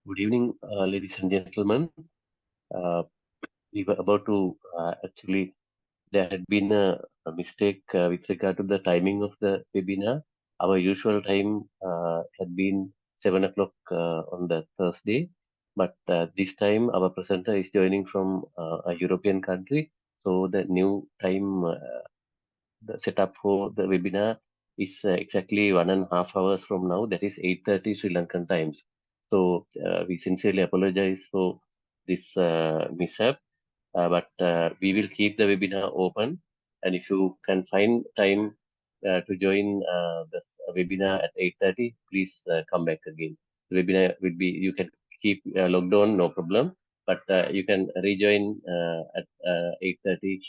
Good evening, ladies and gentlemen. Uh, we were about to there had been a mistake with regard to the timing of the webinar. Our usual time had been 7 o'clock on the Thursday, but this time our presenter is joining from a European country. So the new time the setup for the webinar is exactly 1.5 hours from now. That is 8:30 Sri Lankan times. So we sincerely apologize for this mishap, but we will keep the webinar open. And if you can find time to join the webinar at 8:30, please come back again. The webinar will be, you can keep logged on, no problem, but you can rejoin at 8:30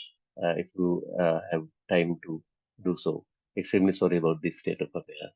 if you have time to do so. Extremely sorry about this state of affairs.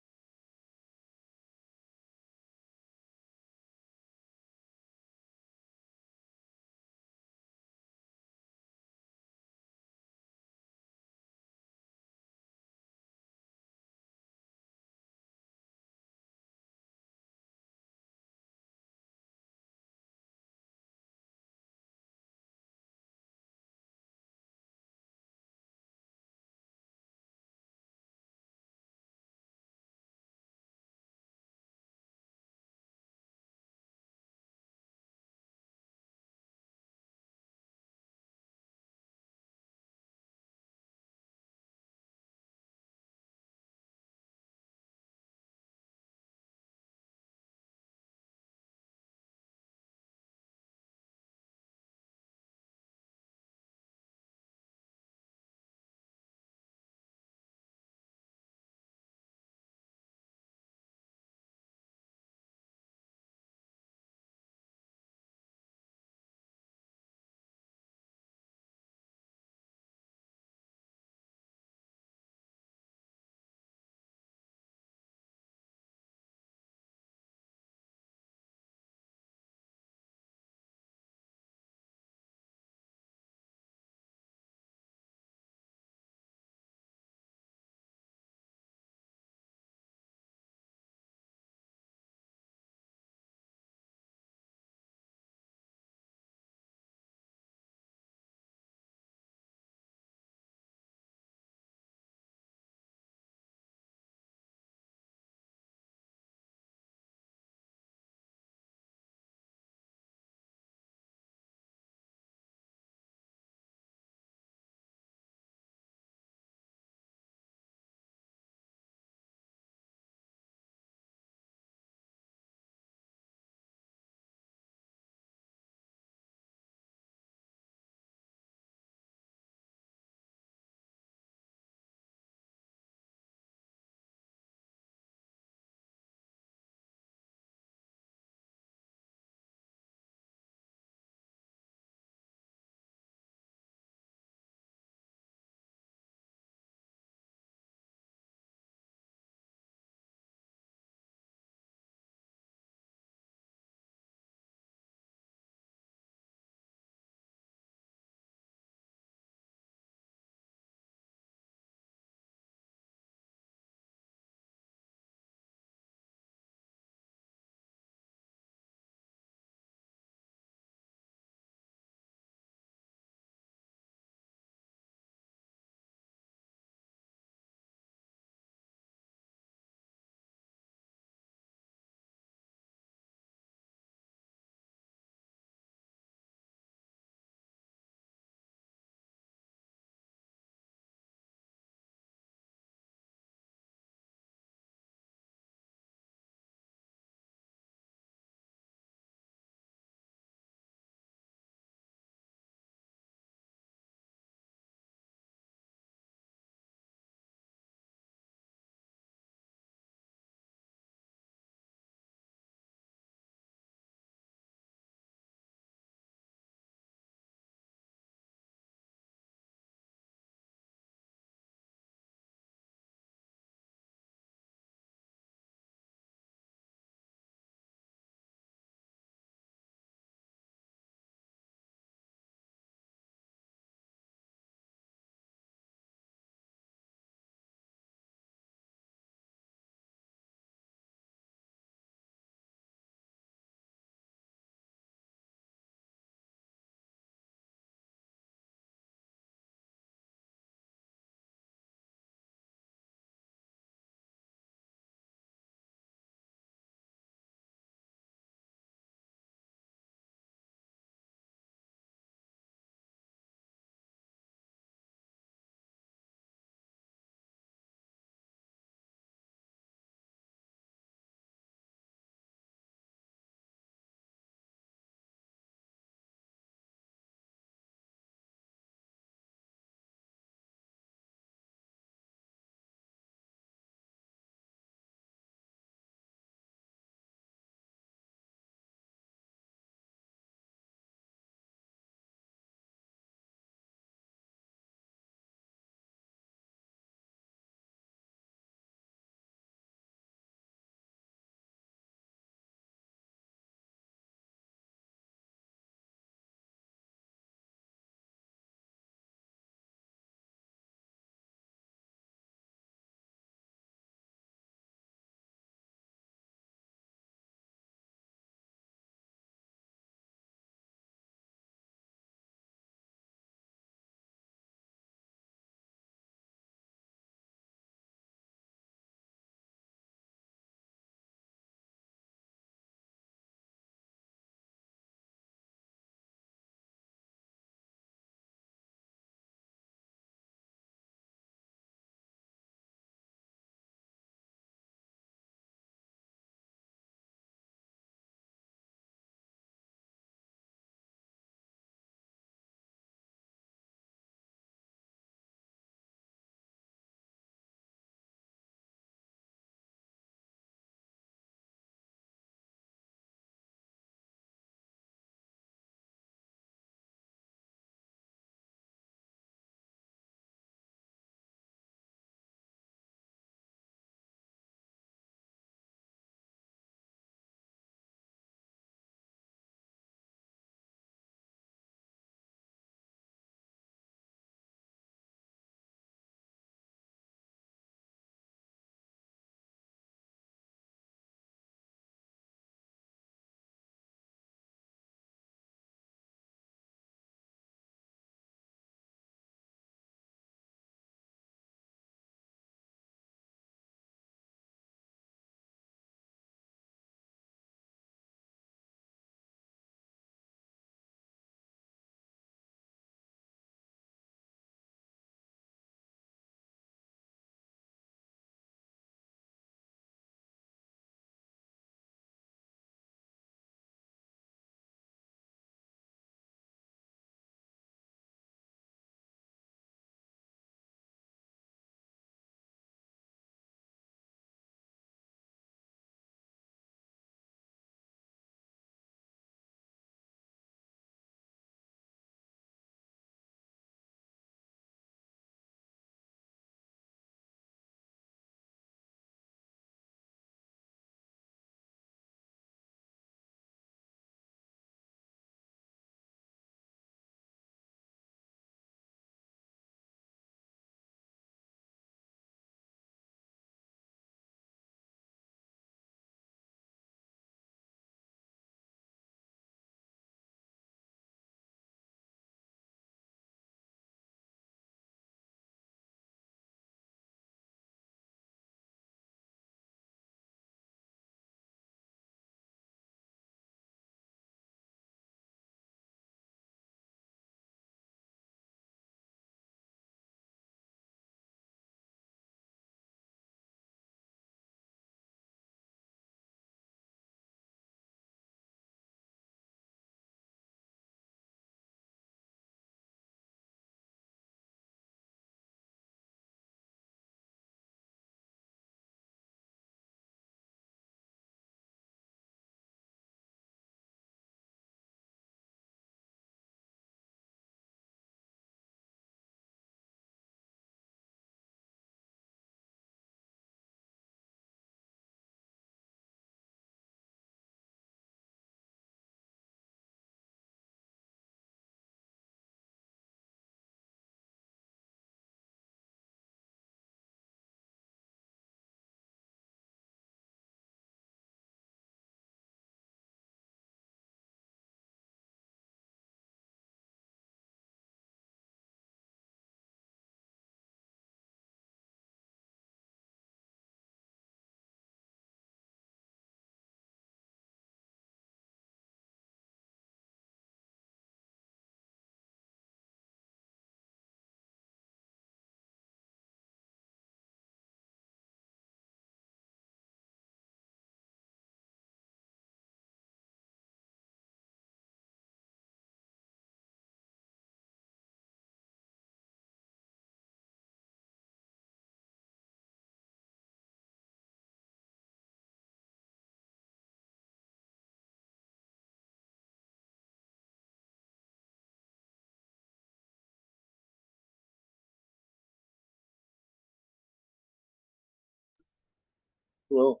Well,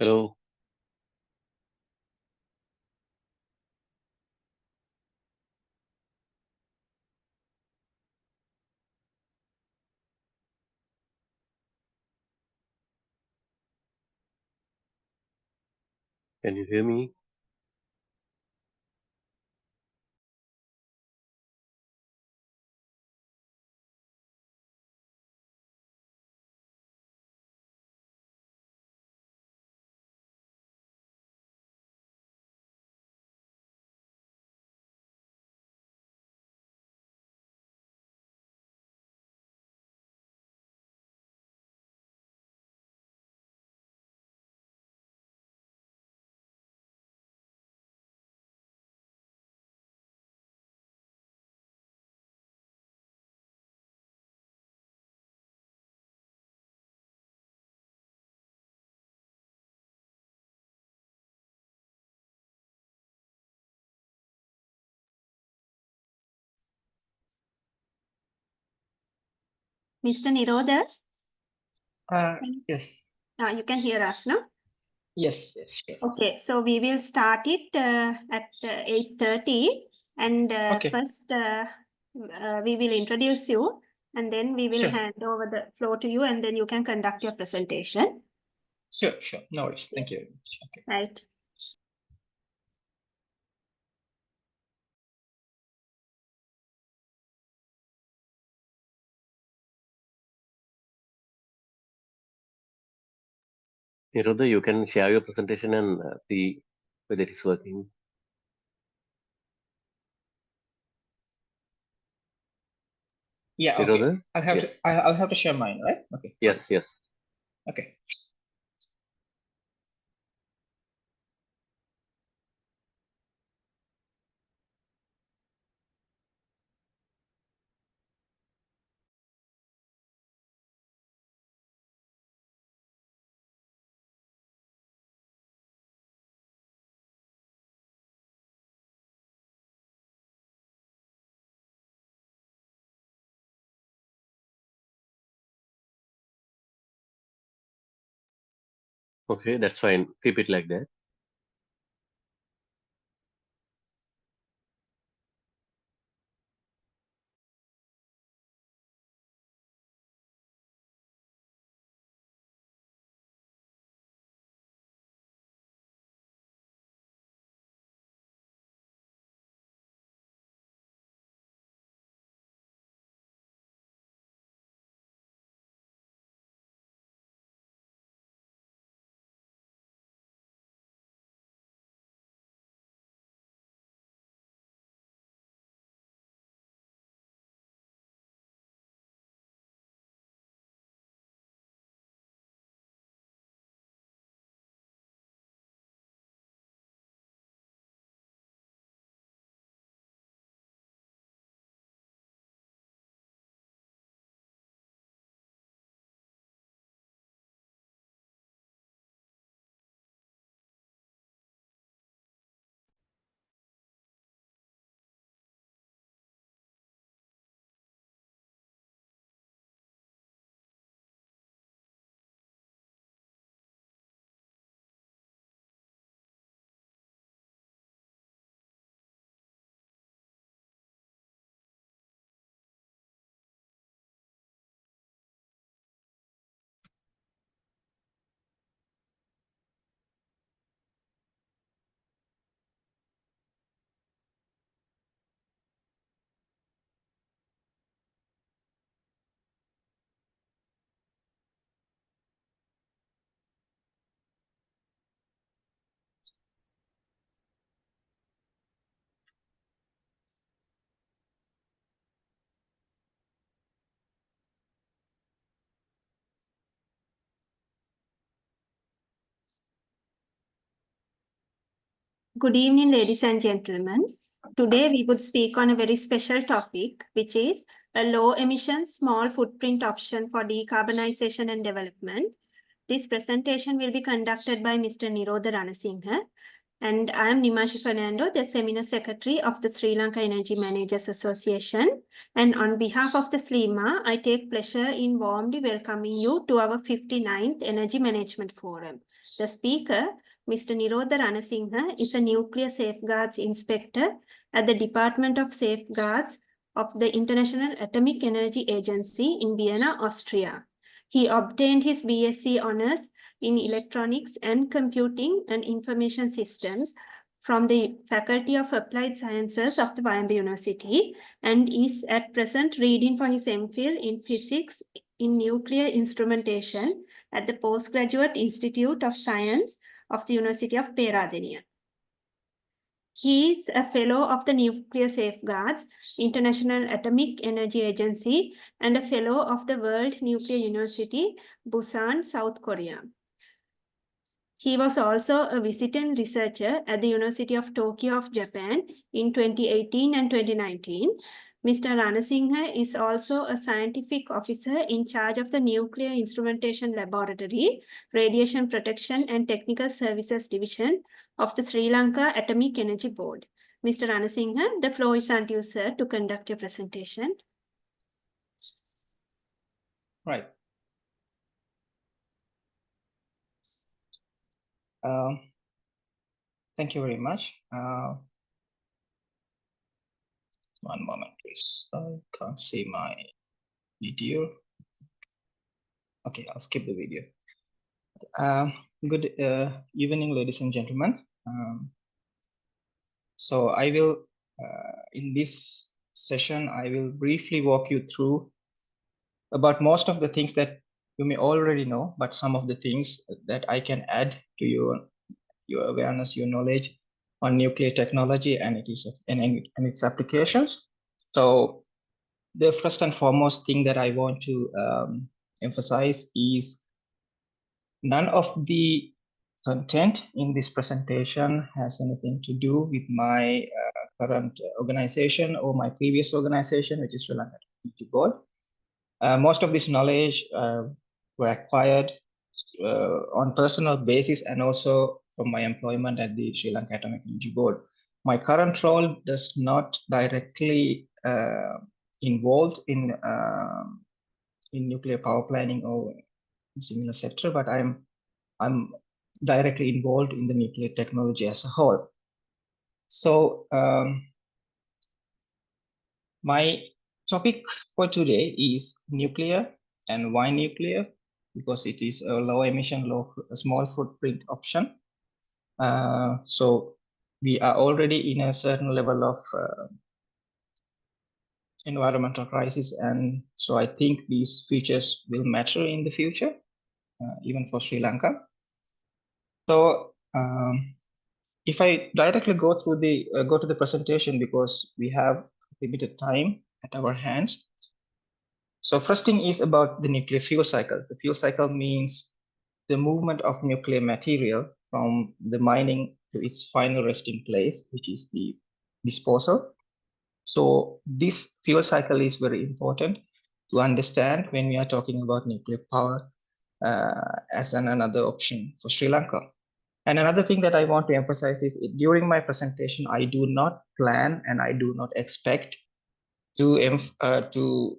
Hello. Can you hear me? Mr. Nirodha? Yes. You can hear us, no? Yes, sure. Okay, so we will start it at 8:30, and Okay. first we will introduce you, and then we will Sure. hand over the floor to you, and then you can conduct your presentation. Sure. No worries. Thank you very much. Okay. Right. Nirodha, you can share your presentation and see whether it is working. Yeah. Okay. Nirodha? I'll have to share mine, right? Okay. Yes. Okay. Okay, that's fine. Keep it like that. Good evening, ladies and gentlemen. Today we would speak on a very special topic, which is a low-emission, small footprint option for decarbonization and development. This presentation will be conducted by Mr. Nirodha Ranasinghe, and I am Nimashi Fernando, the Seminar Secretary of the Sri Lanka Energy Managers Association. And on behalf of the SLEMA, I take pleasure in warmly welcoming you to our 59th Energy Management Forum. The speaker, Mr. Nirodha Ranasinghe, is a nuclear safeguards inspector at the Department of Safeguards of the International Atomic Energy Agency in Vienna, Austria. He obtained his BSc Honours in Electronics and Computing and Information Systems from the Faculty of Applied Sciences of the Wimber University and is at present reading for his MPhil in Physics in Nuclear Instrumentation at the Postgraduate Institute of Science of the University of Peradeniya. He is a fellow of the Nuclear Safeguards, International Atomic Energy Agency, and a fellow of the World Nuclear University, Busan, South Korea. He was also a visiting researcher at the University of Tokyo of Japan in 2018 and 2019. Mr. Ranasinghe is also a scientific officer in charge of the Nuclear Instrumentation Laboratory, Radiation Protection and Technical Services Division of the Sri Lanka Atomic Energy Board. Mr. Ranasinghe, the floor is on you, sir, to conduct your presentation. Right. Thank you very much. One moment, please. I can't see my video. Okay, I'll skip the video. Good evening, ladies and gentlemen. So I will, in this session, I will briefly walk you through about most of the things that you may already know, but some of the things that I can add to your awareness, your knowledge on nuclear technology and its applications. So the first and foremost thing that I want to emphasize is none of the content in this presentation has anything to do with my current organization or my previous organization, which is Sri Lanka Energy Board. Most of this knowledge were acquired on personal basis and also from my employment at the Sri Lanka Atomic Energy Board. My current role does not directly involved in nuclear power planning or similar sector, but I'm directly involved in the nuclear technology as a whole. So my topic for today is nuclear, and why nuclear? Because it is a low emission, small footprint option. So we are already in a certain level of environmental crisis, and so I think these features will matter in the future, even for Sri Lanka. So if I directly go through the go to the presentation, because we have limited time at our hands. So first thing is about the nuclear fuel cycle. The fuel cycle means the movement of nuclear material from the mining to its final resting place, which is the disposal. So this fuel cycle is very important to understand when we are talking about nuclear power as another option for Sri Lanka. And another thing that I want to emphasize is during my presentation, I do not plan and I do not expect to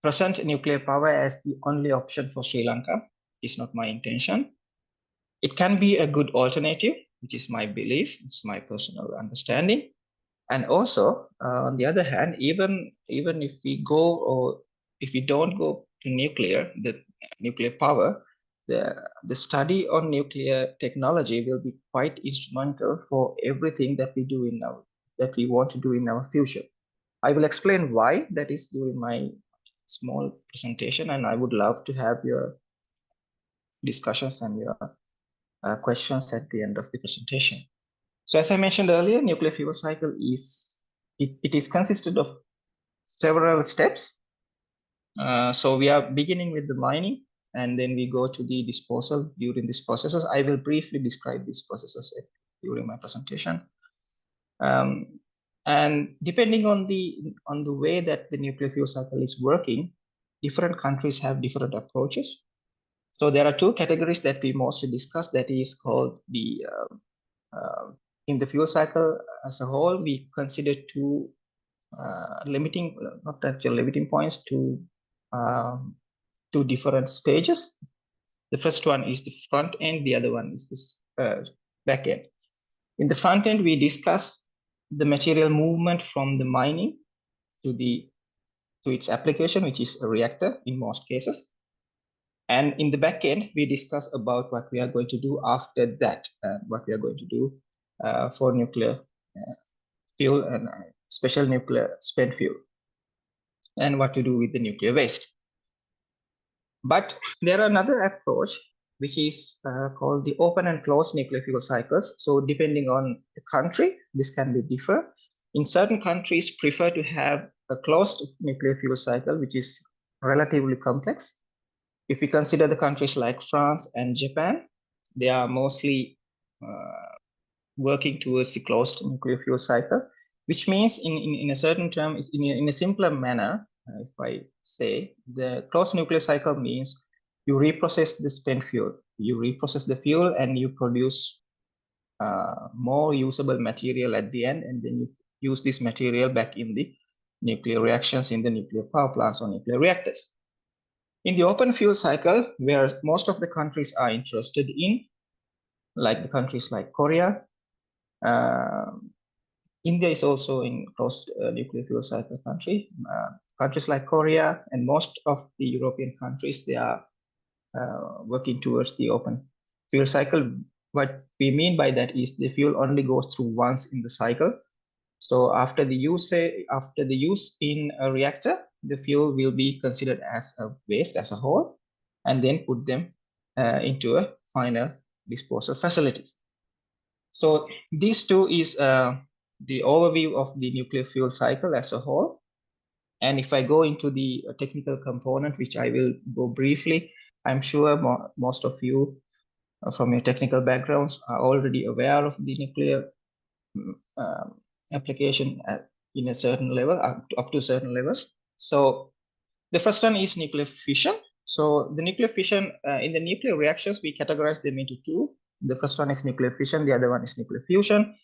present nuclear power as the only option for Sri Lanka. It's not my intention. It can be a good alternative, which is my belief, it's my personal understanding. And also, on the other hand, even if we go or if we don't go to nuclear, the nuclear power, the study on nuclear technology will be quite instrumental for everything that we do that we want to do in our future. I will explain why that is during my small presentation, and I would love to have your discussions and your questions at the end of the presentation. So as I mentioned earlier, nuclear fuel cycle is consisted of several steps. So we are beginning with the mining, and then we go to the disposal during these processes. I will briefly describe these processes during my presentation. And depending on the way that the nuclear fuel cycle is working, different countries have different approaches. So there are two categories that we mostly discuss. That is called the in the fuel cycle as a whole, we consider two not actual limiting points, two different stages. The first one is the front end, the other one is this back end. In the front end, we discuss the material movement from the mining to its application, which is a reactor in most cases. And in the back end, we discuss about what we are going to do after that, what we are going to do for nuclear fuel and special nuclear spent fuel, and what to do with the nuclear waste. But there are another approach, which is called the open and closed nuclear fuel cycles. So depending on the country, this can be different. In certain countries, prefer to have a closed nuclear fuel cycle, which is relatively complex. If we consider the countries like France and Japan, they are mostly working towards the closed nuclear fuel cycle, which means in a certain term, it's in a simpler manner. If I say the closed nuclear cycle means you reprocess the spent fuel, you reprocess the fuel and you produce more usable material at the end, and then you use this material back in the nuclear reactions in the nuclear power plants or nuclear reactors. In the open fuel cycle, where most of the countries are interested in, like the countries like Korea, India is also in closed nuclear fuel cycle country. Countries like Korea and most of the European countries, they are working towards the open fuel cycle. What we mean by that is the fuel only goes through once in the cycle. So after the use in a reactor, the fuel will be considered as a waste as a whole, and then put them into a final disposal facilities. So these two is the overview of the nuclear fuel cycle as a whole. And if I go into the technical component, which I will go briefly, I'm sure most of you from your technical backgrounds are already aware of the nuclear application in a certain level, up to certain levels. So the first one is nuclear fission. So the nuclear fission, in the nuclear reactions, we categorize them into two. The first one is nuclear fission, the other one is nuclear fusion.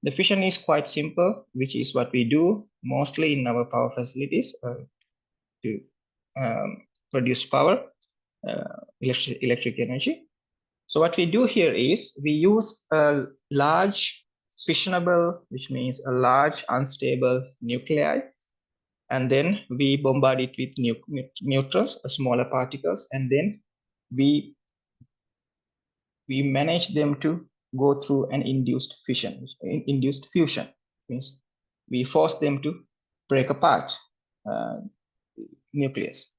The fission is quite simple, which is what we do mostly in our power facilities to produce power, electric energy. So what we do here is we use a large fissionable, which means a large unstable nuclei, and then we bombard it with neutrons, smaller particles, and then we manage them to go through an induced fission. Induced fusion means we force them to break apart nucleus.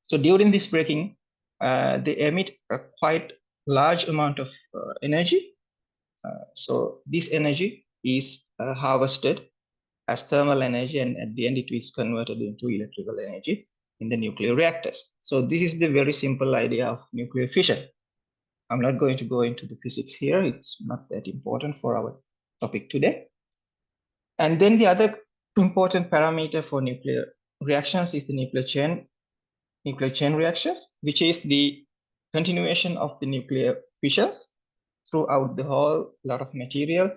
So during this breaking, they emit a quite large amount of energy. So this energy is harvested as thermal energy, and at the end it is converted into electrical energy in the nuclear reactors. So this is the very simple idea of nuclear fission. I'm not going to go into the physics here. It's not that important for our topic today. And then the other important parameter for nuclear reactions is the nuclear chain reactions, which is the continuation of the nuclear fissions throughout the whole lot of material.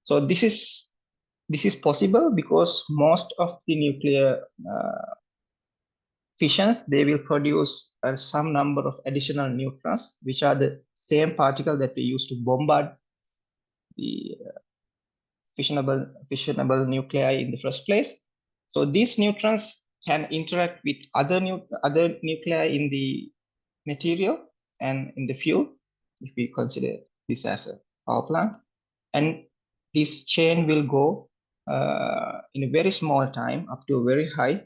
So this is possible because most of the nuclear fissions, they will produce some number of additional neutrons, which are the same particle that we use to bombard the fissionable nuclei in the first place. So these neutrons can interact with other nuclei in the material and in the fuel, if we consider this as a power plant. And this chain will go in a very small time up to a very high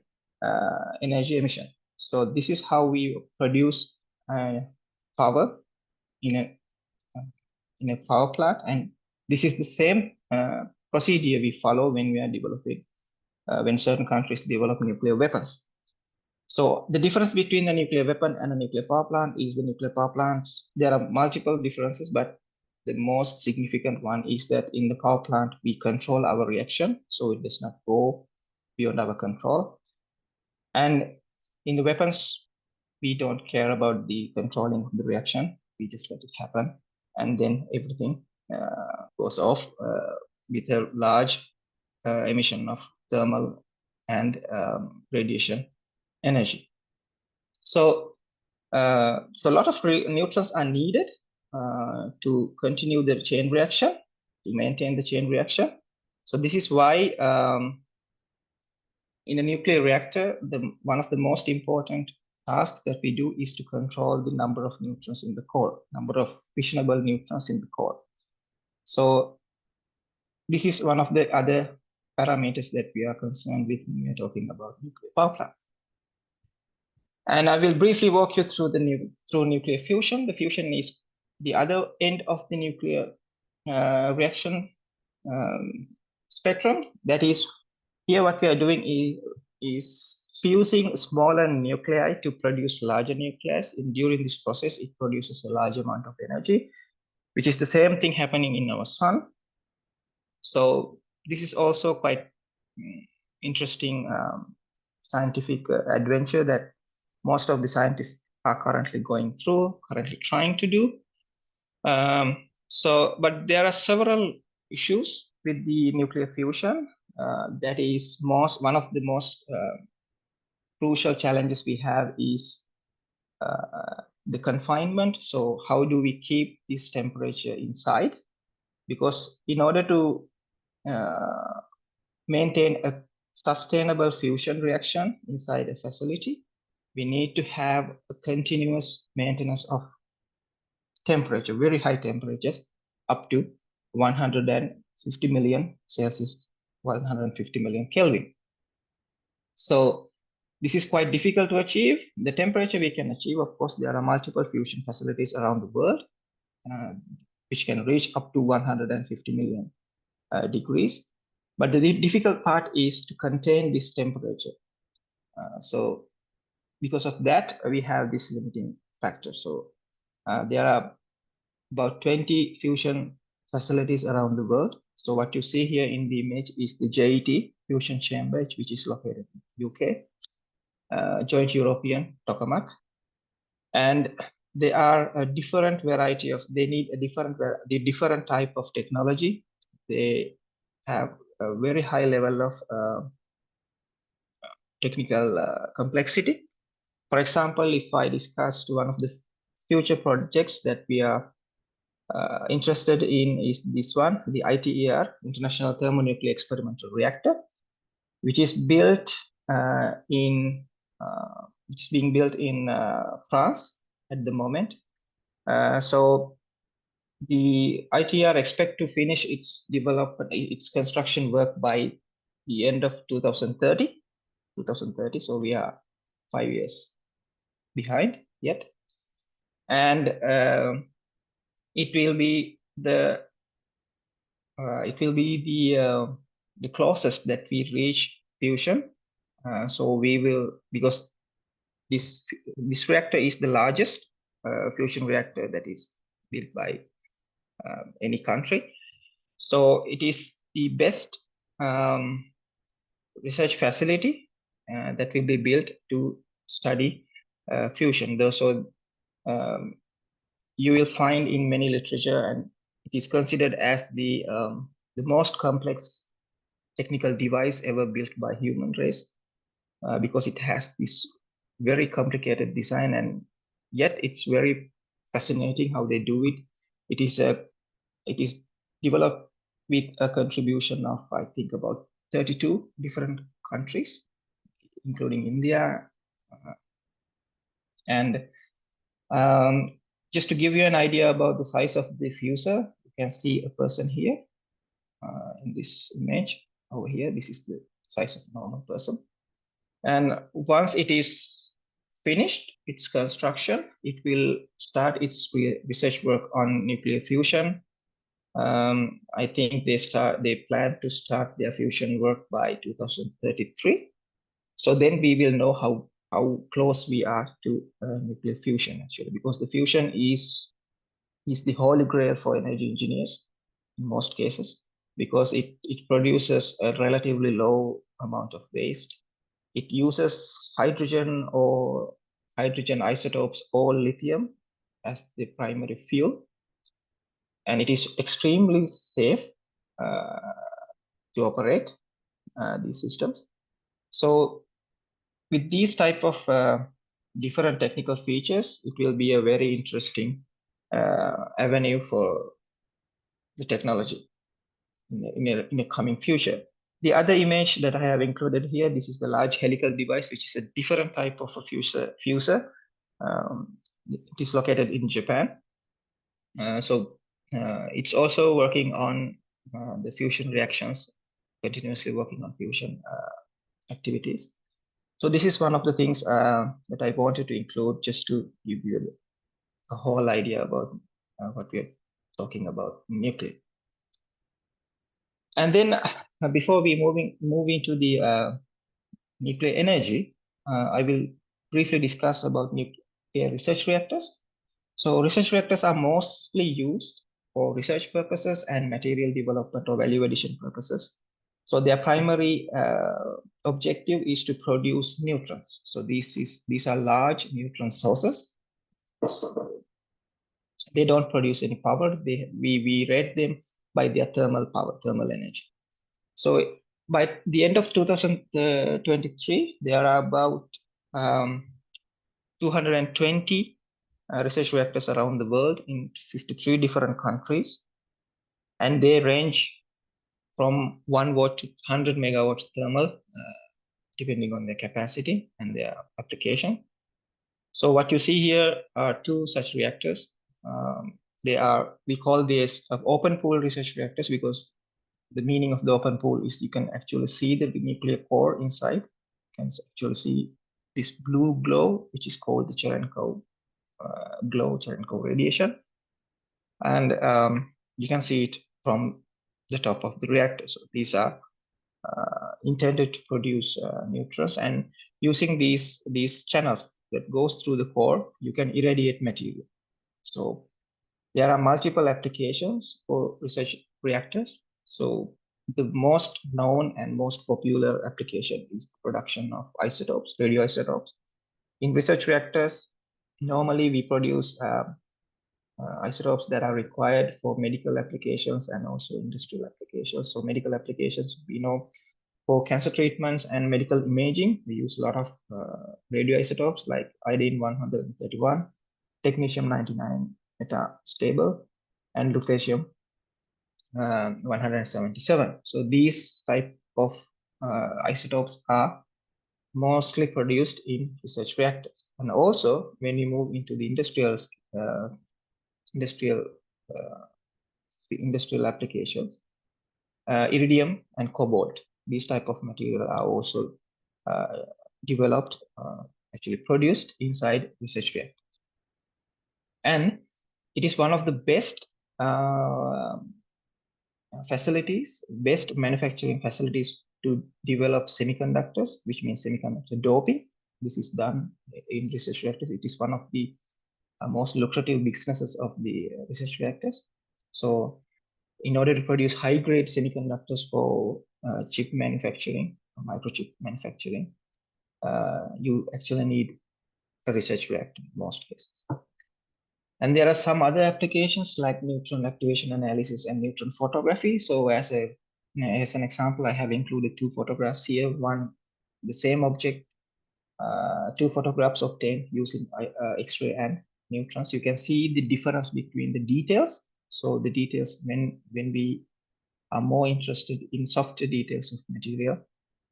energy emission. So this is how we produce power in a power plant, and this is the same procedure we follow when we are developing, when certain countries develop nuclear weapons. So the difference between the nuclear weapon and a nuclear power plant is the nuclear power plants, there are multiple differences, but the most significant one is that in the power plant, we control our reaction, so it does not go beyond our control. And in the weapons, we don't care about the controlling of the reaction. We just let it happen. And then everything goes off with a large emission of thermal and radiation energy. So So a lot of neutrons are needed to continue the chain reaction, to maintain the chain reaction. So this is why in a nuclear reactor, one of the most important tasks that we do is to control the number of neutrons in the core, number of fissionable neutrons in the core. So this is one of the other parameters that we are concerned with when we are talking about nuclear power plants. And I will briefly walk you through through nuclear fusion. The fusion is the other end of the nuclear reaction spectrum. That is, here what we are doing is fusing smaller nuclei to produce larger nuclei. And during this process, it produces a large amount of energy, which is the same thing happening in our sun. So this is also quite interesting scientific adventure that most of the scientists are currently going through, currently trying to do. But there are several issues with the nuclear fusion. That is one of the most crucial challenges we have is the confinement. So how do we keep this temperature inside? Because in order to maintain a sustainable fusion reaction inside a facility, we need to have a continuous maintenance of temperature, very high temperatures, up to 150 million Celsius, 150 million Kelvin. So this is quite difficult to achieve. The temperature we can achieve, of course, there are multiple fusion facilities around the world, which can reach up to 150 million degrees. But the difficult part is to contain this temperature. So because of that, we have this limiting factor. So there are about 20 fusion facilities around the world. So what you see here in the image is the JET fusion chamber, which is located in UK, Joint European Tokamak. And they are a different variety of, they need a different type of technology. They have a very high level of technical complexity. For example, if I discuss one of the future projects that we are interested in is this one, the ITER, International Thermonuclear Experimental Reactor, which is built being built in France at the moment. So the ITER expect to finish its development, its construction work by the end of 2030. So we are 5 years behind yet, and it will be the closest that we reach fusion. So we will, because this reactor is the largest fusion reactor that is built by any country. So it is the best research facility that will be built to study fusion. So you will find in many literature, and it is considered as the most complex technical device ever built by human race, because it has this very complicated design, and yet it's very fascinating how they do it. It is developed with a contribution of, I think, about 32 different countries, including India. And just to give you an idea about the size of the fusor, you can see a person here in this image over here. This is the size of a normal person. And once it is finished, its construction, it will start its research work on nuclear fusion. I think they plan to start their fusion work by 2033. So then we will know how close we are to nuclear fusion, actually, because the fusion is the holy grail for energy engineers in most cases, because it produces a relatively low amount of waste. It uses hydrogen or hydrogen isotopes or lithium as the primary fuel, and it is extremely safe to operate these systems. So with these type of different technical features, it will be a very interesting avenue for the technology in a coming future. The other image that I have included here, this is the large helical device, which is a different type of a fuser. It is located in Japan. It's also working on the fusion reactions, continuously working on fusion activities. So this is one of the things that I wanted to include just to give you a whole idea about what we're talking about nuclear. And then before we move into the nuclear energy, I will briefly discuss about nuclear research reactors. So research reactors are mostly used for research purposes and material development or value addition purposes. So their primary objective is to produce neutrons. So these are large neutron sources. They don't produce any power. We rate them by their thermal power, thermal energy. So by the end of 2023, there are about 220 research reactors around the world in 53 different countries. And they range from 1 watt to 100 megawatt thermal, depending on their capacity and their application. So what you see here are two such reactors. We call these open pool research reactors because the meaning of the open pool is you can actually see the nuclear core inside. You can actually see this blue glow, which is called the Cherenkov glow, Cherenkov radiation. And you can see it from the top of the reactor. So these are intended to produce neutrons, and using these channels that goes through the core, you can irradiate material. So there are multiple applications for research reactors. So the most known and most popular application is the production of isotopes, radioisotopes. In research reactors, normally we produce isotopes that are required for medical applications and also industrial applications. So medical applications, we know for cancer treatments and medical imaging, we use a lot of radioisotopes like iodine-131, technetium-99 metastable, and lutetium-177. So these type of isotopes are mostly produced in research reactors. And also, when you move into the industrial applications, iridium and cobalt, these type of material are also developed, actually produced inside research reactors. And it is one of the best best manufacturing facilities to develop semiconductors, which means semiconductor doping. This is done in research reactors. It is one of the most lucrative businesses of the research reactors. So in order to produce high-grade semiconductors for chip manufacturing, microchip manufacturing, you actually need a research reactor in most cases. And there are some other applications like neutron activation analysis and neutron photography. So as an example, I have included two photographs here. One, the same object, two photographs obtained using X-ray and neutrons. You can see the difference between the details. So the details, when we are more interested in softer details of material,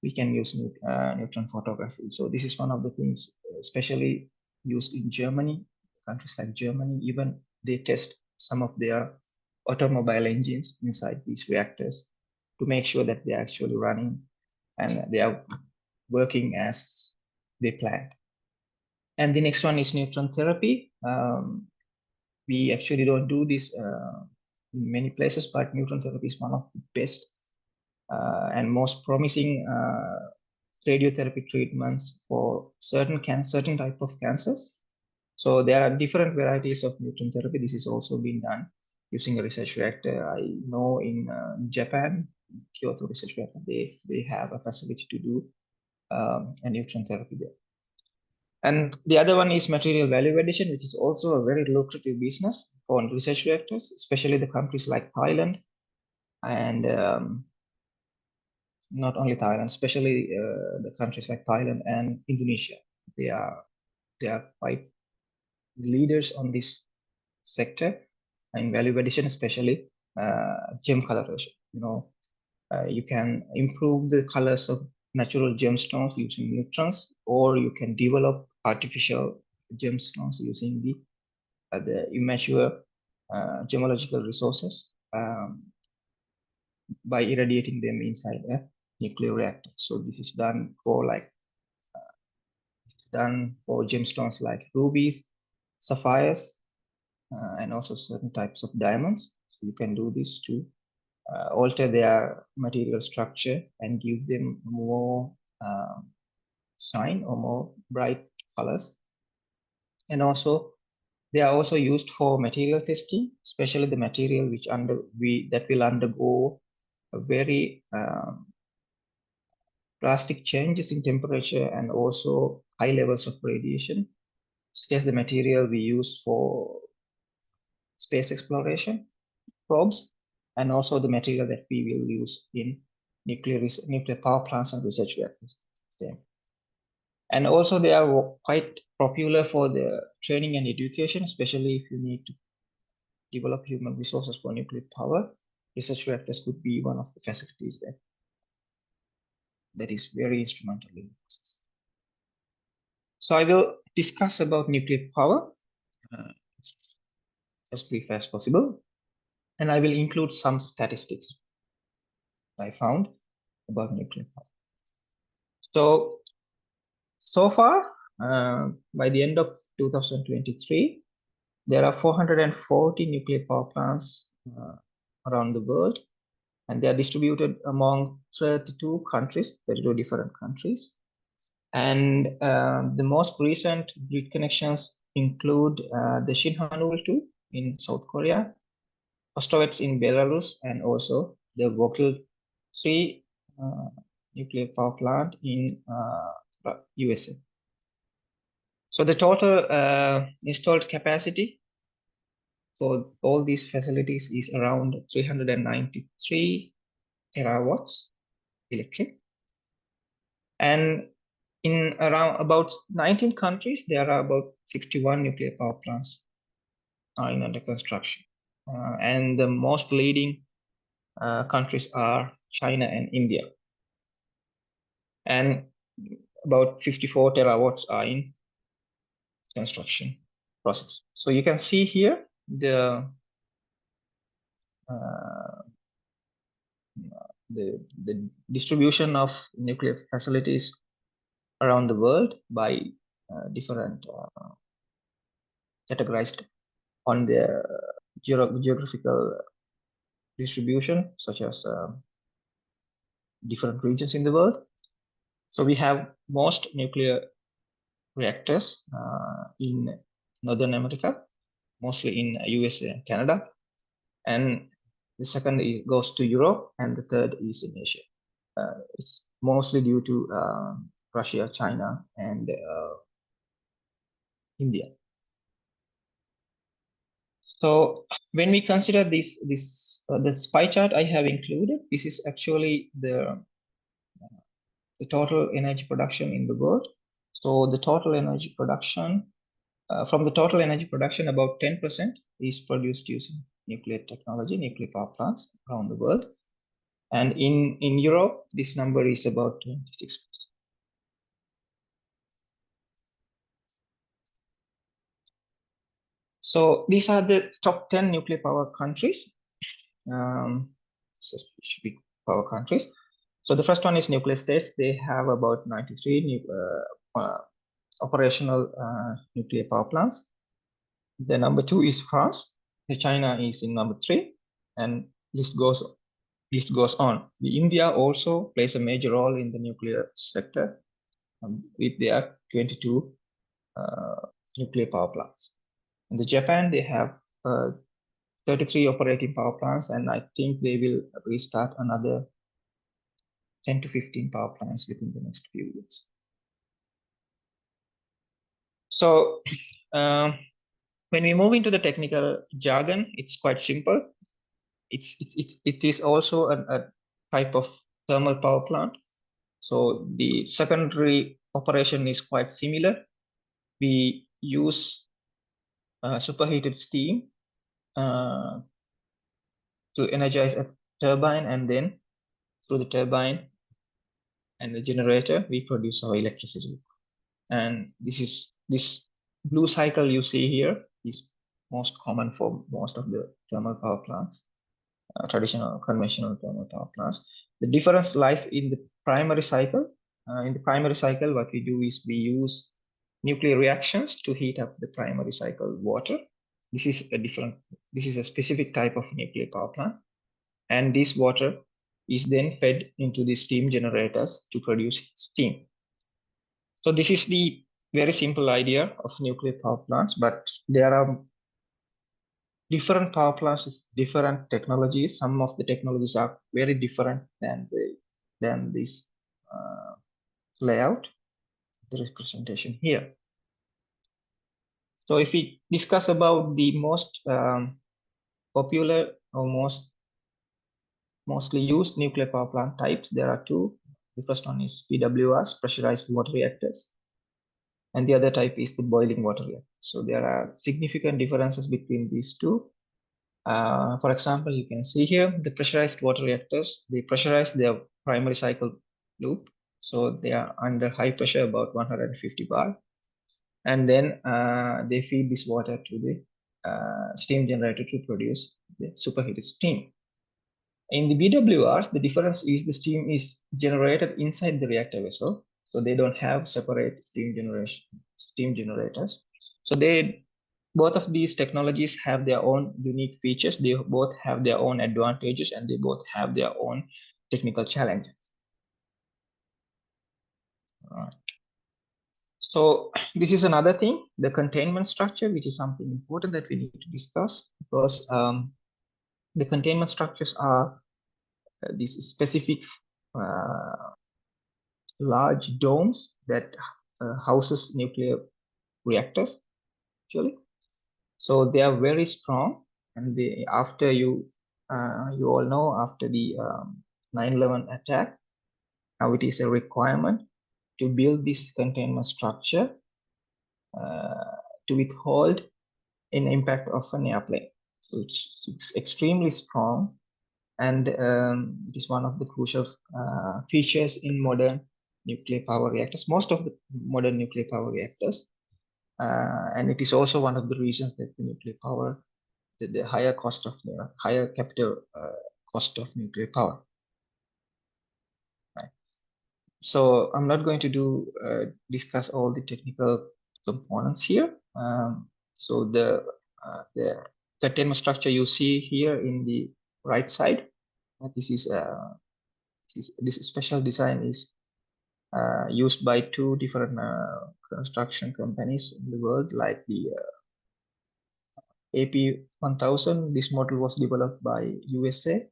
we can use neutron photography. So this is one of the things, especially used in Germany. Countries like Germany, even they test some of their automobile engines inside these reactors to make sure that they're actually running and they are working as they planned. And the next one is neutron therapy. We actually don't do this in many places, but neutron therapy is one of the best and most promising radiotherapy treatments for certain type of cancers. So there are different varieties of neutron therapy. This is also being done using a research reactor. I know in Japan, Kyoto Research Reactor, they have a facility to do a neutron therapy there. And the other one is material value addition, which is also a very lucrative business for research reactors, especially the countries like Thailand and not only Thailand, especially the countries like Thailand and Indonesia. They are they are quite leaders on this sector in value addition, especially gem coloration. You can improve the colors of natural gemstones using neutrons, or you can develop artificial gemstones using the immature gemological resources by irradiating them inside a nuclear reactor. So this is done for gemstones like rubies, sapphires, and also certain types of diamonds. So you can do this to alter their material structure and give them more shine or more bright colors. And also they are also used for material testing, especially the material that will undergo a very drastic changes in temperature and also high levels of radiation, such as the material we use for space exploration probes, and also the material that we will use in nuclear power plants and research reactors. And also they are quite popular for the training and education, especially if you need to develop human resources for nuclear power. Research reactors could be one of the facilities that is very instrumental in the process. So I will discuss about nuclear power as brief as possible, and I will include some statistics I found about nuclear power. So far, by the end of 2023, there are 440 nuclear power plants around the world, and they are distributed among 32 countries, 32 different countries. And the most recent grid connections include the Shinhanul 2 in South Korea, Ostrovets in Belarus, and also the Vogtle 3 nuclear power plant in USA. So the total installed capacity for all these facilities is around 393 terawatts electric. And in around about 19 countries, there are about 61 nuclear power plants in under construction. And the most leading countries are China and India. And about 54 terawatts are in construction process. So you can see here the distribution of nuclear facilities around the world by different categorized on the geographical distribution, such as different regions in the world. So we have most nuclear reactors in Northern America, mostly in USA and Canada. And the second goes to Europe, and the third is in Asia. It's mostly due to Russia, China, and India. So when we consider this pie chart I have included, this is actually the total energy production in the world. So the total energy production, from the total energy production, about 10% is produced using nuclear technology, nuclear power plants around the world. And in Europe, this number is about 26%. So these are the top 10 nuclear power countries. So should be power countries. So the first one is nuclear states. They have about 93 operational nuclear power plants. The number 2 is France. China is in number 3, and list goes on. The India also plays a major role in the nuclear sector with their 22 nuclear power plants. In the Japan, they have 33 operating power plants, and I think they will restart another 10 to 15 power plants within the next few years. So when we move into the technical jargon, it's quite simple. It is also a type of thermal power plant. So the secondary operation is quite similar we use superheated steam to energize a turbine, and then through the turbine and the generator, we produce our electricity. And this blue cycle you see here is most common for most of the thermal power plants, traditional conventional thermal power plants. The difference lies in the primary cycle. In the primary cycle, what we do is we use nuclear reactions to heat up the primary cycle water. This is a specific type of nuclear power plant. And this water is then fed into the steam generators to produce steam. So this is the very simple idea of nuclear power plants, but there are different power plants with different technologies. Some of the technologies are very different than this layout, the representation here. So if we discuss about the most popular or mostly used nuclear power plant types, there are two. The first one is PWRs, pressurized water reactors, and the other type is the boiling water reactor. So there are significant differences between these two. For example, you can see here the pressurized water reactors, they pressurize their primary cycle loop. So they are under high pressure, about 150 bar. And then they feed this water to the steam generator to produce the superheated steam. In the BWRs, the difference is the steam is generated inside the reactor vessel. So they don't have separate steam generators. So both of these technologies have their own unique features. They both have their own advantages, and they both have their own technical challenges. All right. So this is another thing, the containment structure, which is something important that we need to discuss, because the containment structures are these specific large domes that houses nuclear reactors, actually. So they are very strong, and after you all know, after the 9/11 attack, now it is a requirement to build this containment structure to withhold an impact of an airplane. So it's extremely strong, and it is one of the crucial features in modern nuclear power reactors, most of the modern nuclear power reactors. And it is also one of the reasons that the nuclear power, the higher capital cost of nuclear power. Right. So I'm not going to discuss all the technical components here. So the containment structure you see here in the right side, this special design is used by two different construction companies in the world, like the AP1000. This model was developed by USA,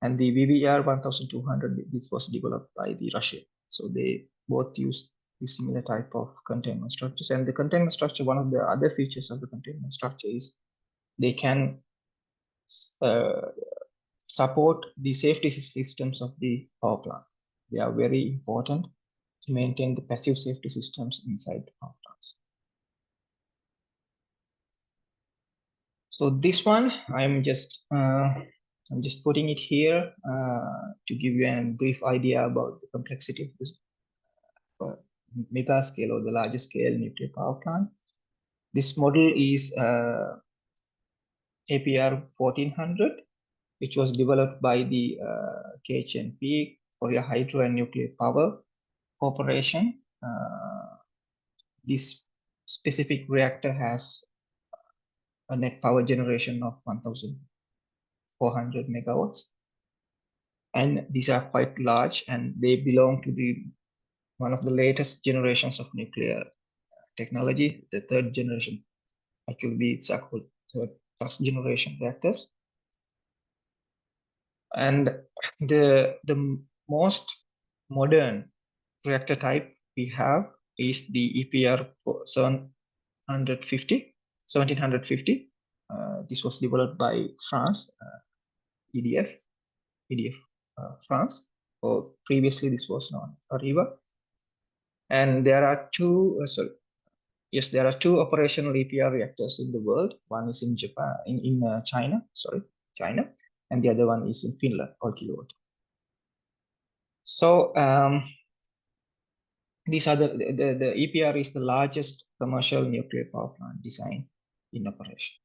and the VBR 1200. This was developed by the Russia. So they both use the similar type of containment structures. And the containment structure, one of the other features of the containment structure is they can support the safety systems of the power plant. They are very important to maintain the passive safety systems inside the power plants. So this one, I'm just putting it here to give you a brief idea about the complexity of this mega scale or the larger scale nuclear power plant. This model is APR 1400, which was developed by the KHNP, Korea Hydro and Nuclear Power Corporation. This specific reactor has a net power generation of 1,400 megawatts. And these are quite large, and they belong to one of the latest generations of nuclear technology, the third generation. Actually, these are called first generation reactors. And the most modern reactor type we have is the EPR 1750. This was developed by France, EDF France, or previously this was known as Arriva. And there are two, Yes, there are 2 operational EPR reactors in the world. One is in Japan, in China, and the other one is in Finland, Olkiluoto. So these are the EPR is the largest commercial nuclear power plant design in operation.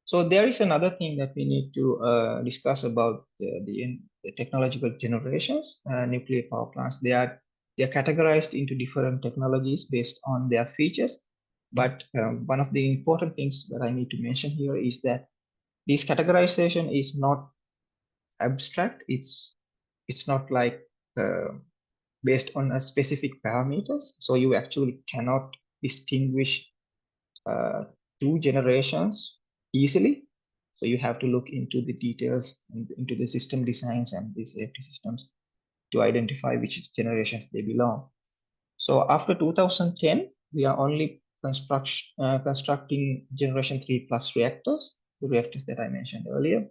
So there is another thing that we need to discuss about the technological generations. Nuclear power plants, they are categorized into different technologies based on their features. But one of the important things that I need to mention here is that this categorization is not abstract. It's not like based on a specific parameters. So you actually cannot distinguish 2 generations easily. So you have to look into the details, into the system designs and the safety systems to identify which generations they belong. So after 2010, we are only constructing generation 3+ reactors, the reactors that I mentioned earlier.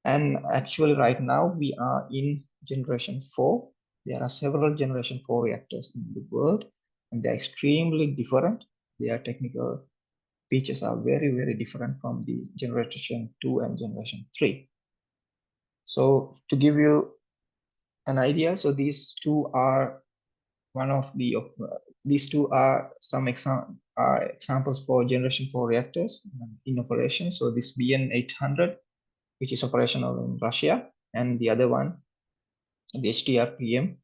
And actually right now we are in generation 4. There are several generation 4 reactors in the world, and they're extremely different. Their technical features are very, very different from the generation 2 and generation 3. So to give you an idea, so these two are some examples for generation 4 reactors in operation. So this BN800, which is operational in Russia, and the other one, the HTRPM,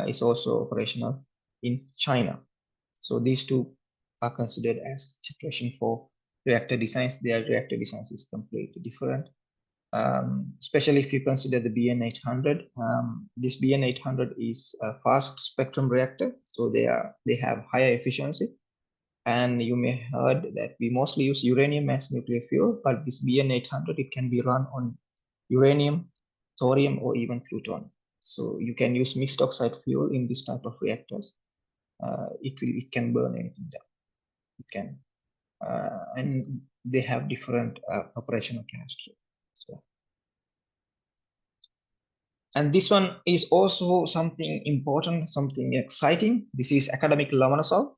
is also operational in China. So these two are considered as generation 4 reactor designs. Their reactor designs is completely different. Especially if you consider the BN800. This BN800 is a fast spectrum reactor, so they have higher efficiency. And you may have heard that we mostly use uranium as nuclear fuel, but this BN800, it can be run on uranium, thorium, or even plutonium. So you can use mixed oxide fuel in this type of reactors. It can burn anything down. It can, and they have different operational characteristics. So. And this one is also something important, something exciting. This is academic Lomonosov,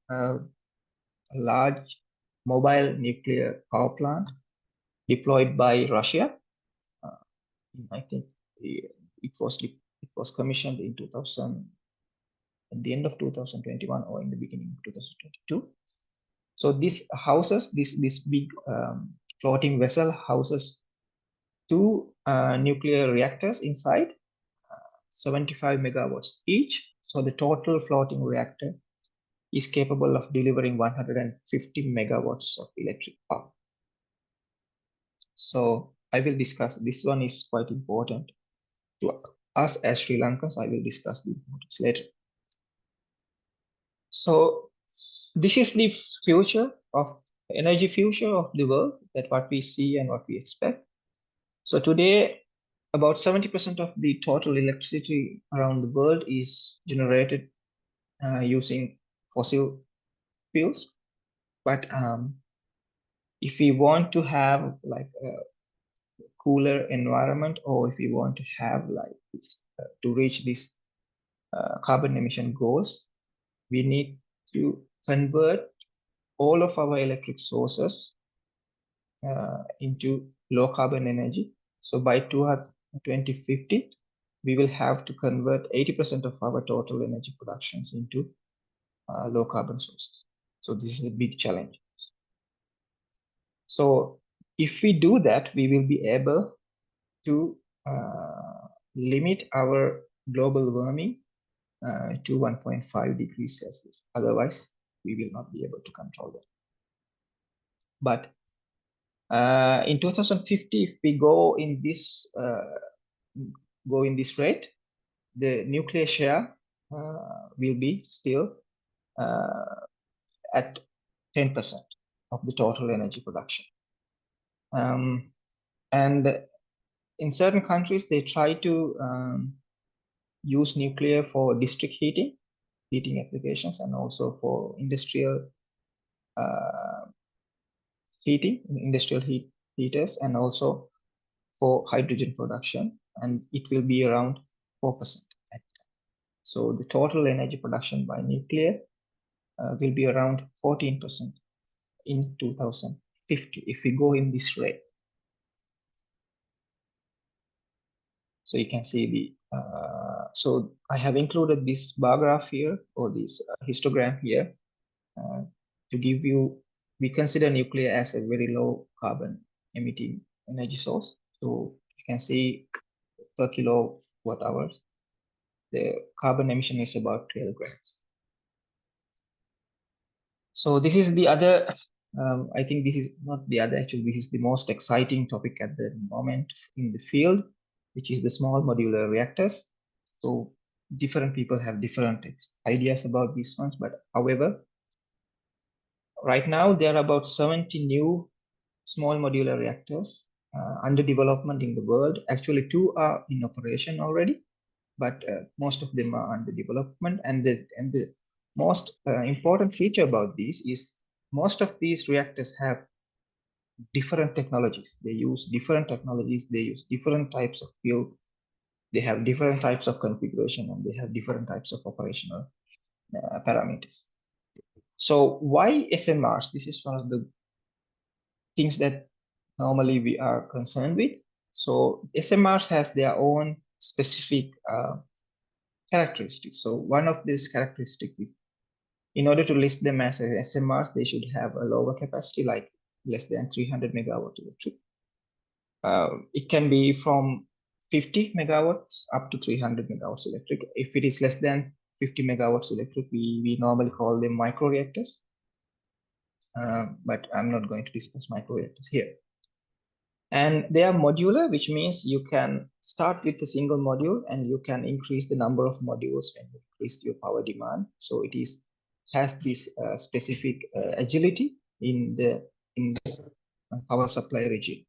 a large mobile nuclear power plant deployed by Russia. I think it was commissioned in 2000, at the end of 2021 or in the beginning of 2022. So this houses, this big floating vessel houses 2 nuclear reactors inside, 75 megawatts each. So the total floating reactor is capable of delivering 150 megawatts of electric power. So I will discuss, this one is quite important to us as Sri Lankans. I will discuss the importance later. So this is the future of energy future of the world, that what we see and what we expect. So today, about 70% of the total electricity around the world is generated using fossil fuels. But if we want to have like a cooler environment, or if we want to have like this, to reach this carbon emission goals, we need to convert all of our electric sources into low carbon energy. So by 2050, we will have to convert 80% of our total energy productions into low carbon sources. So this is a big challenge. So if we do that, we will be able to limit our global warming to 1.5 degrees Celsius. Otherwise, we will not be able to control that. But in 2050, if we go in this rate, the nuclear share will be still at 10% of the total energy production. And in certain countries, they try to use nuclear for district heating applications, and also for industrial heating, industrial heaters, and also for hydrogen production, and it will be around 4%. So the total energy production by nuclear will be around 14% in 2050 if we go in this rate. So you can see the, so I have included this bar graph here, or this histogram here, to give you, we consider nuclear as a very low carbon emitting energy source. So you can see per kilowatt hours, the carbon emission is about 12 grams. So this is the other, I think this is not the other, actually, this is the most exciting topic at the moment in the field, which is the small modular reactors. So different people have different ideas about these ones, but however, right now there are about 70 new small modular reactors under development in the world. Actually, 2 are in operation already, but most of them are under development. And the most important feature about these is most of these reactors have different technologies. They use different technologies. They use different types of fuel. They have different types of configuration, and they have different types of operational parameters. So why SMRs? This is one of the things that normally we are concerned with. So SMRs has their own specific characteristics. So one of these characteristics is, in order to list them as SMRs, they should have a lower capacity, like less than 300 megawatt electric. It can be from 50 megawatts up to 300 megawatts electric. If it is less than 50 megawatts electric, we normally call them microreactors. But I'm not going to discuss microreactors here. And they are modular, which means you can start with a single module and you can increase the number of modules when you increase your power demand. So it has this specific agility in the power supply regime.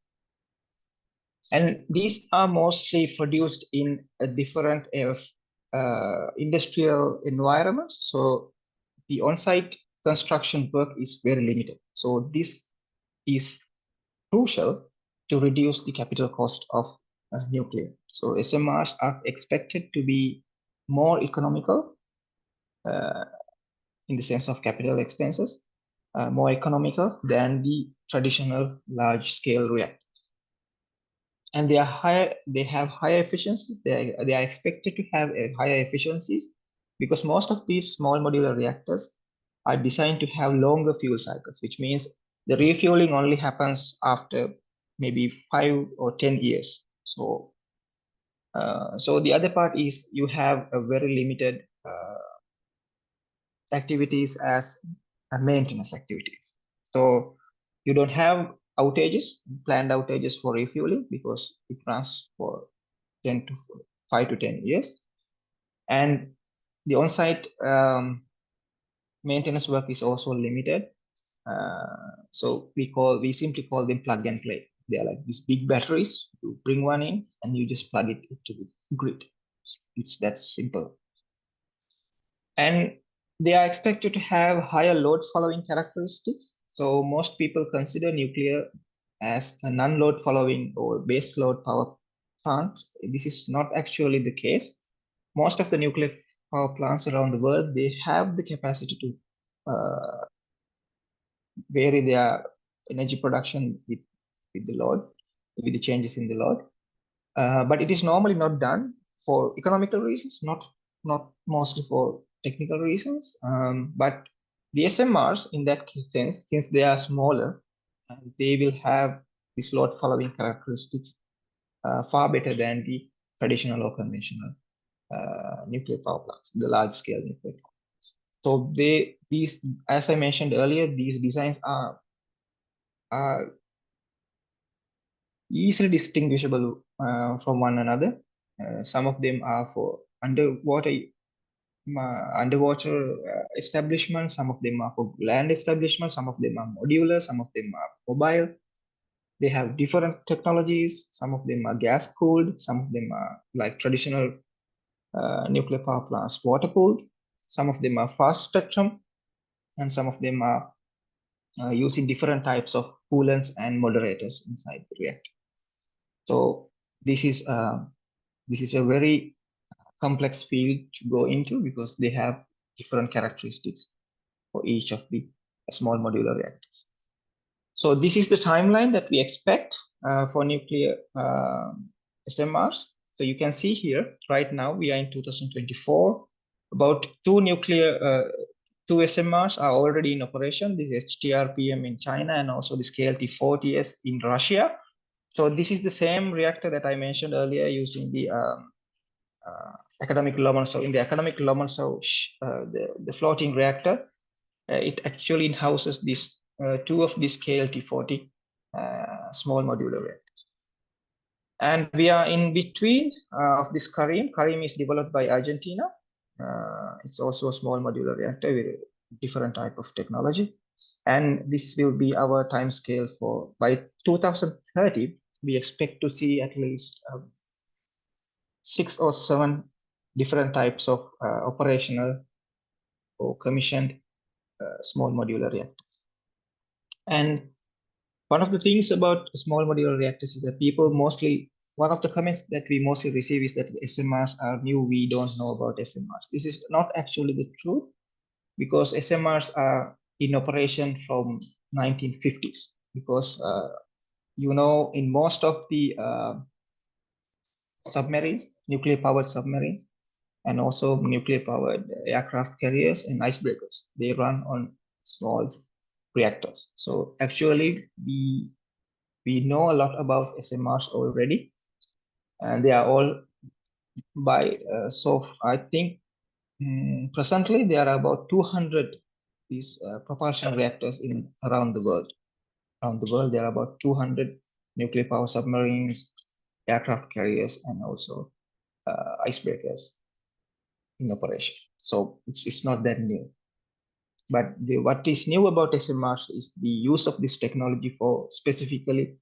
And these are mostly produced in a different industrial environments. So the on-site construction work is very limited. So this is crucial to reduce the capital cost of nuclear. So SMRs are expected to be more economical in the sense of capital expenses, more economical than the traditional large-scale reactors. And they are higher. They have higher efficiencies. They are expected to have higher efficiencies because most of these small modular reactors are designed to have longer fuel cycles, which means the refueling only happens after maybe 5 or 10 years. So, so the other part is you have a very limited activities as maintenance activities. So you don't have planned outages for refueling because it runs for 5 to 10 years. And the on-site maintenance work is also limited. So we simply call them plug and play. They are like these big batteries. You bring one in and you just plug it into the grid. It's that simple. And they are expected to have higher load following characteristics. So most people consider nuclear as a non-load following or base load power plants. This is not actually the case. Most of the nuclear power plants around the world, they have the capacity to vary their energy production with the load, with the changes in the load. But it is normally not done for economical reasons, not mostly for technical reasons. But the SMRs, in that sense, since they are smaller, they will have this load following characteristics far better than the traditional or conventional nuclear power plants, the large scale nuclear power plants. So these, as I mentioned earlier, these designs are easily distinguishable from one another. Some of them are for underwater establishments, some of them are for land establishments, some of them are modular, some of them are mobile. They have different technologies. Some of them are gas cooled, some of them are like traditional nuclear power plants water cooled, some of them are fast spectrum, and some of them are using different types of coolants and moderators inside the reactor. So this is a very complex field to go into because they have different characteristics for each of the small modular reactors. So this is the timeline that we expect for nuclear SMRs. So you can see here, right now we are in 2024. About two SMRs are already in operation. This is HTRPM in China and also this KLT40S in Russia. So this is the same reactor that I mentioned earlier using the academic Lomonosov. In the academic Lomonosov, the floating reactor, it actually houses this two of these KLT40 small modular reactors. And we are in between of this Karim. Karim is developed by Argentina. It's also a small modular reactor with a different type of technology. And this will be our time scale for, by 2030, we expect to see at least 6 or 7 different types of operational or commissioned small modular reactors. And one of the things about small modular reactors is that people mostly, one of the comments that we mostly receive is that the SMRs are new, we don't know about SMRs. This is not actually the truth, because SMRs are in operation from 1950s, because you know, in most of the submarines, nuclear powered submarines, and also nuclear powered aircraft carriers and icebreakers, they run on small reactors. So actually we know a lot about SMRs already, and they are all by so I think presently there are about 200 these propulsion reactors in around the world. Around the world there are about 200 nuclear power submarines, aircraft carriers, and also icebreakers in operation. So it's not that new. But what is new about SMRs is the use of this technology for specifically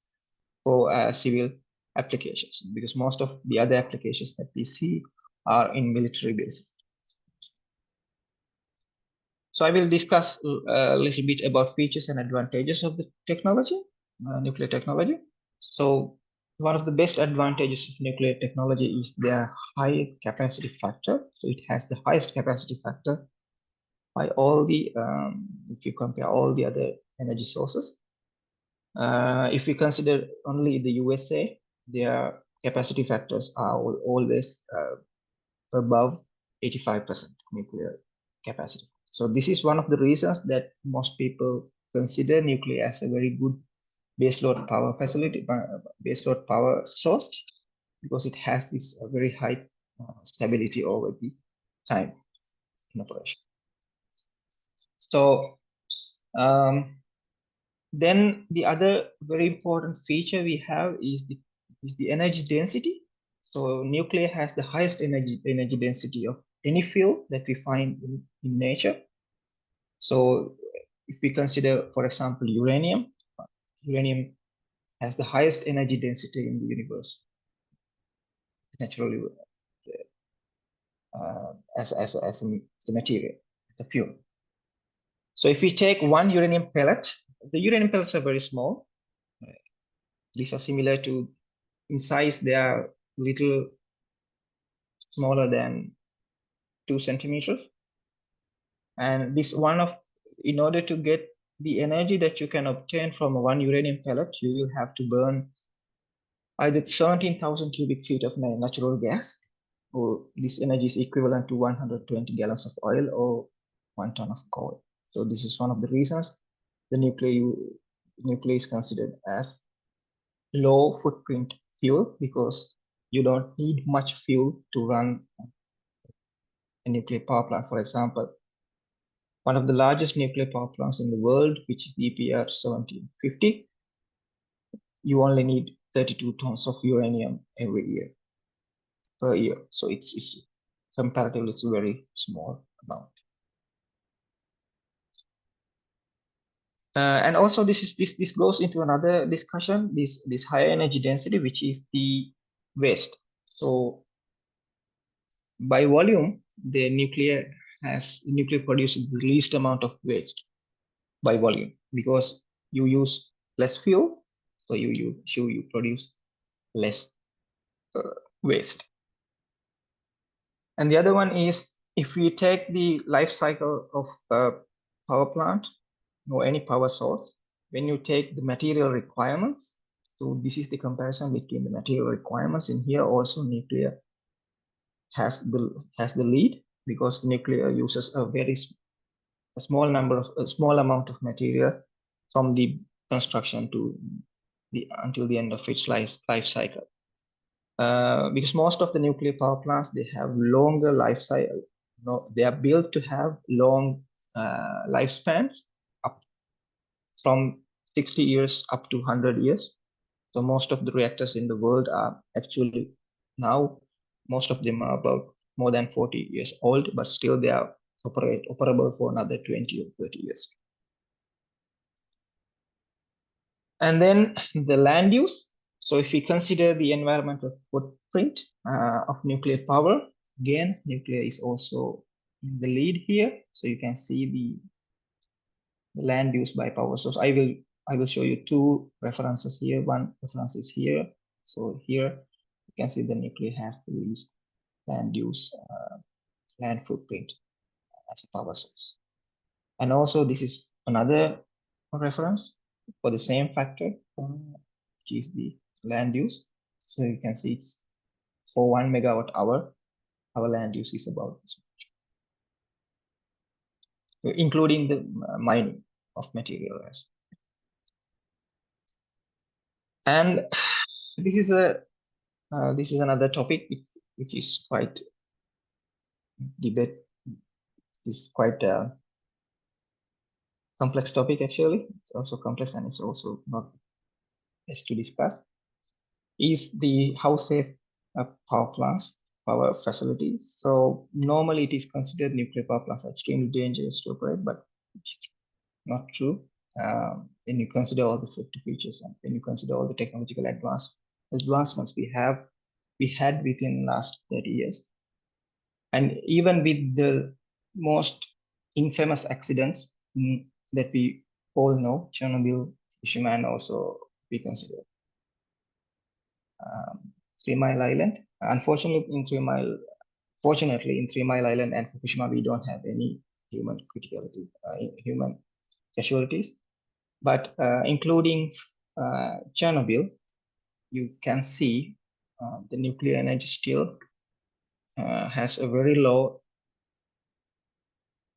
for civil applications, because most of the other applications that we see are in military bases. So I will discuss a little bit about features and advantages of the technology, nuclear technology. So one of the best advantages of nuclear technology is their high capacity factor. So it has the highest capacity factor by all the, if you compare all the other energy sources. If we consider only the USA, their capacity factors are always above 85% nuclear capacity. So this is one of the reasons that most people consider nuclear as a very good baseload power facility, baseload power source, because it has this very high stability over the time in operation. So then the other very important feature we have is the energy density. So nuclear has the highest energy density of any fuel that we find in nature. So if we consider, for example, uranium has the highest energy density in the universe, naturally, as a material, as a fuel. So if we take one uranium pellet, the uranium pellets are very small. These are similar to, in size, they are little smaller than 2 centimeters. And this one of, in order to get the energy that you can obtain from one uranium pellet, you will have to burn either 17,000 cubic feet of natural gas, or this energy is equivalent to 120 gallons of oil or 1 ton of coal. So this is one of the reasons the nuclear is considered as low footprint fuel, because you don't need much fuel to run a nuclear power plant. For example, one of the largest nuclear power plants in the world, which is the EPR 1750, you only need 32 tons of uranium per year. So it's comparatively, it's a very small amount. And also this goes into another discussion, this higher energy density, which is the waste. So by volume, the nuclear produces the least amount of waste by volume, because you use less fuel, so you produce less waste. And the other one is, if we take the life cycle of a power plant or any power source, when you take the material requirements, so this is the comparison between the material requirements. In here also nuclear has the lead, because nuclear uses a small amount of material from the construction to until the end of its life cycle. Because most of the nuclear power plants, they have longer life cycle. No, they are built to have long lifespans, up from 60 years up to 100 years. So most of the reactors in the world are actually now, most of them are about more than 40 years old, but still they are operable for another 20 or 30 years. And then the land use. So if we consider the environmental footprint of nuclear power, again, nuclear is also in the lead here. So you can see the land use by power source. I will show you two references here. One reference is here. So here you can see the nuclear has the least land use, land footprint as a power source. And also this is another reference for the same factor, which is the land use. So you can see it's for 1 megawatt hour, our land use is about this much, so including the mining of materials. And this is another topic which is quite debate. This is quite a complex topic actually. It's also complex, and it's also not best to discuss. Is the how safe power plants, power facilities. So normally it is considered nuclear power plants are extremely dangerous to operate, but it's not true. When you consider all the safety features and when you consider all the technological advancements we had within the last 30 years, and even with the most infamous accidents that we all know, Chernobyl, Fukushima, and also we consider 3 Mile Island. Unfortunately, in 3 Mile, fortunately, in 3 Mile Island and Fukushima, we don't have any human casualties. But including Chernobyl, you can see the nuclear energy still has a very low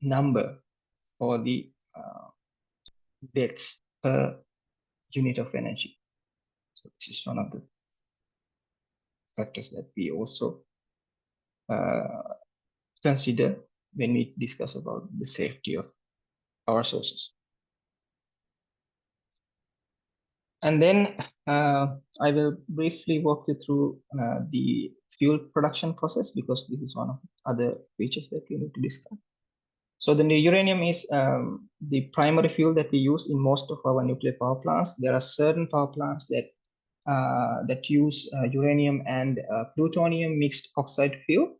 number for the deaths per unit of energy. So this is one of the factors that we also consider when we discuss about the safety of our sources. And then I will briefly walk you through the fuel production process, because this is one of the other features that we need to discuss. So the uranium is the primary fuel that we use in most of our nuclear power plants. There are certain power plants that use uranium and plutonium mixed oxide fuel,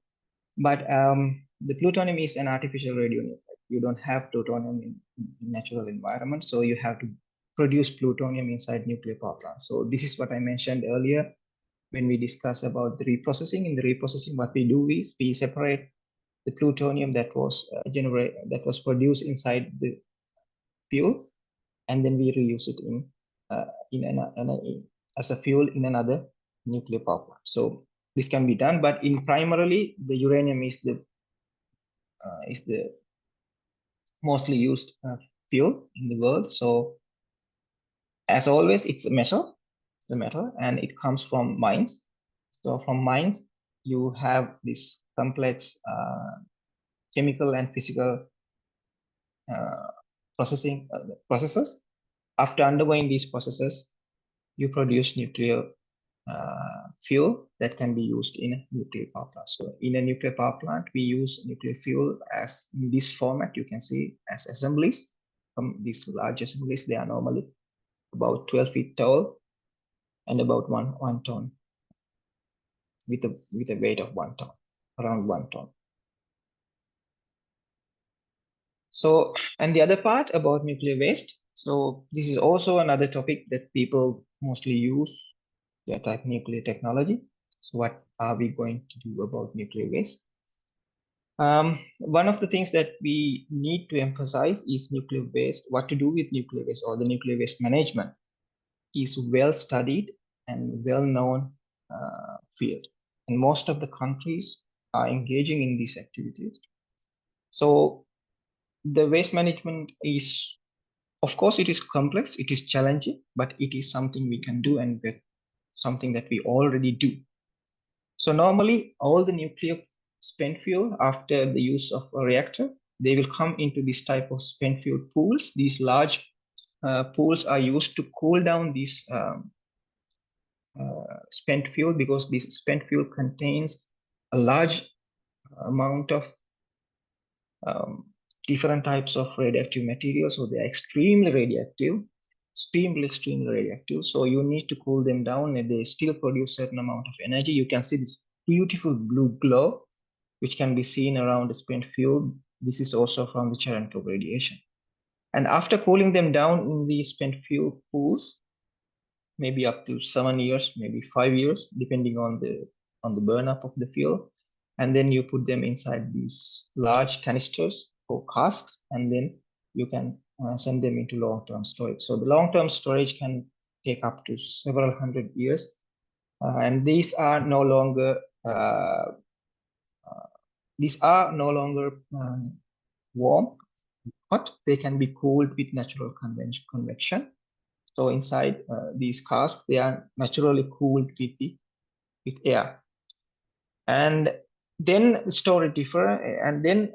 but the plutonium is an artificial radionuclide. You don't have plutonium in natural environment, so you have to produce plutonium inside nuclear power plants. So this is what I mentioned earlier when we discuss about the reprocessing. In the reprocessing, what we do is we separate the plutonium that was produced inside the fuel, and then we reuse it as a fuel in another nuclear power plant. So this can be done, but primarily the uranium is the mostly used fuel in the world. So as always, it's a metal, and it comes from mines. So from mines, you have this complex chemical and physical processes. After undergoing these processes, you produce nuclear fuel that can be used in a nuclear power plant. So in a nuclear power plant, we use nuclear fuel as in this format. You can see as assemblies. These large assemblies, they are normally about 12 feet tall and about one ton, with a weight of 1 ton, around 1 ton. So, and the other part about nuclear waste. So this is also another topic that people mostly use, that type nuclear technology. So what are we going to do about nuclear waste? One of the things that we need to emphasize is nuclear waste. What to do with nuclear waste or the nuclear waste management is well studied and well known field, and most of the countries are engaging in these activities. So the waste management is, of course, it is complex, it is challenging, but it is something we can do and something that we already do. So normally all the nuclear spent fuel after the use of a reactor, they will come into this type of spent fuel pools. These large pools are used to cool down these spent fuel, because this spent fuel contains a large amount of different types of radioactive materials. So they are extremely radioactive, extremely radioactive. So you need to cool them down, and they still produce certain amount of energy. You can see this beautiful blue glow, which can be seen around the spent fuel. This is also from the Cherenkov radiation. And after cooling them down in the spent fuel pools, maybe up to 7 years, maybe 5 years, depending on the burn up of the fuel. And then you put them inside these large canisters or casks, and then you can send them into long-term storage. So the long-term storage can take up to several hundred years. And these are no longer warm, but they can be cooled with natural convection. So inside these casks, they are naturally cooled with air, and then store it different. And then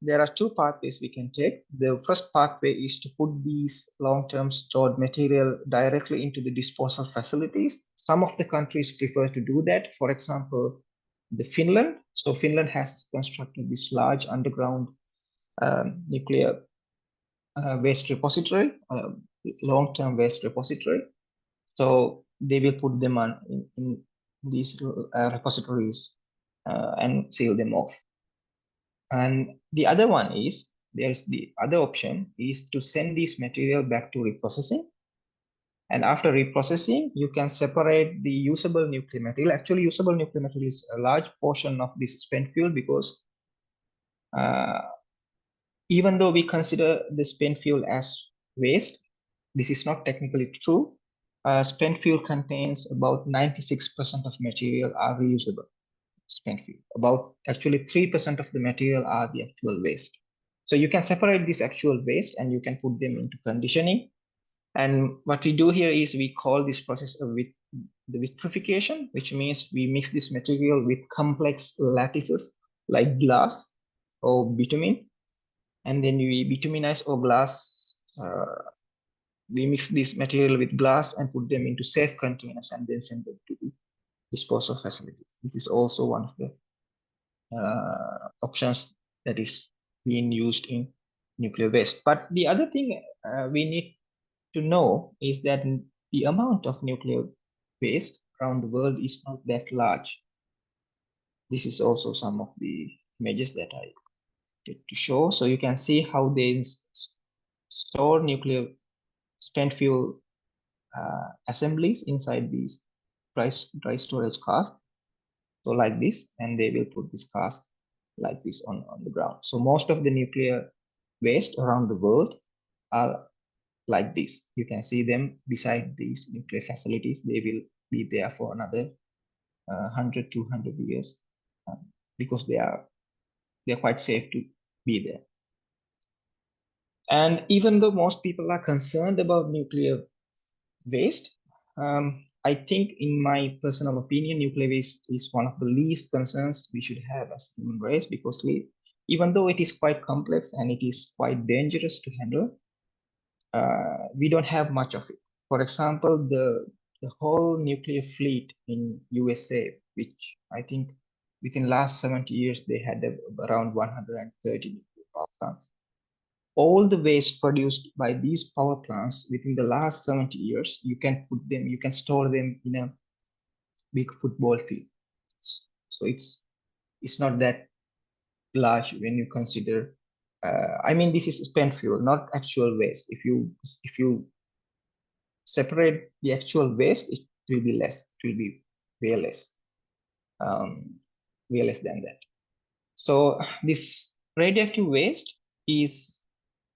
there are two pathways we can take. The first pathway is to put these long-term stored material directly into the disposal facilities. Some of the countries prefer to do that. For example, the Finland. So Finland has constructed this large underground nuclear waste repository, long-term waste repository. So they will put them in these repositories and seal them off. And the other one is, there's the other option is to send this material back to reprocessing. And after reprocessing, you can separate the usable nuclear material. Actually, usable nuclear material is a large portion of this spent fuel, because even though we consider the spent fuel as waste, this is not technically true. Spent fuel contains about 96% of material are reusable spent fuel. About actually 3% of the material are the actual waste. So you can separate this actual waste and you can put them into conditioning. And what we do here is we call this process the vitrification, which means we mix this material with complex lattices like glass or bitumen. And then we bituminize or glass, we mix this material with glass and put them into safe containers and then send them to the disposal facilities. This is also one of the options that is being used in nuclear waste. But the other thing we need to know is that the amount of nuclear waste around the world is not that large. This is also some of the images that I did to show. So you can see how they store nuclear spent fuel assemblies inside these dry storage casks. So like this, and they will put this cask like this on the ground. So most of the nuclear waste around the world are like this. You can see them beside these nuclear facilities. They will be there for another 100, 200 years because they are quite safe to be there. And even though most people are concerned about nuclear waste, I think, in my personal opinion, nuclear waste is one of the least concerns we should have as human race, because even though it is quite complex and it is quite dangerous to handle, we don't have much of it. For example, the whole nuclear fleet in USA, which I think within last 70 years, they had around 130 nuclear power plants. All the waste produced by these power plants within the last 70 years, you can store them in a big football field. So it's not that large when you consider, I mean, this is spent fuel, not actual waste. If you separate the actual waste, it will be less. It will be way less than that. So this radioactive waste is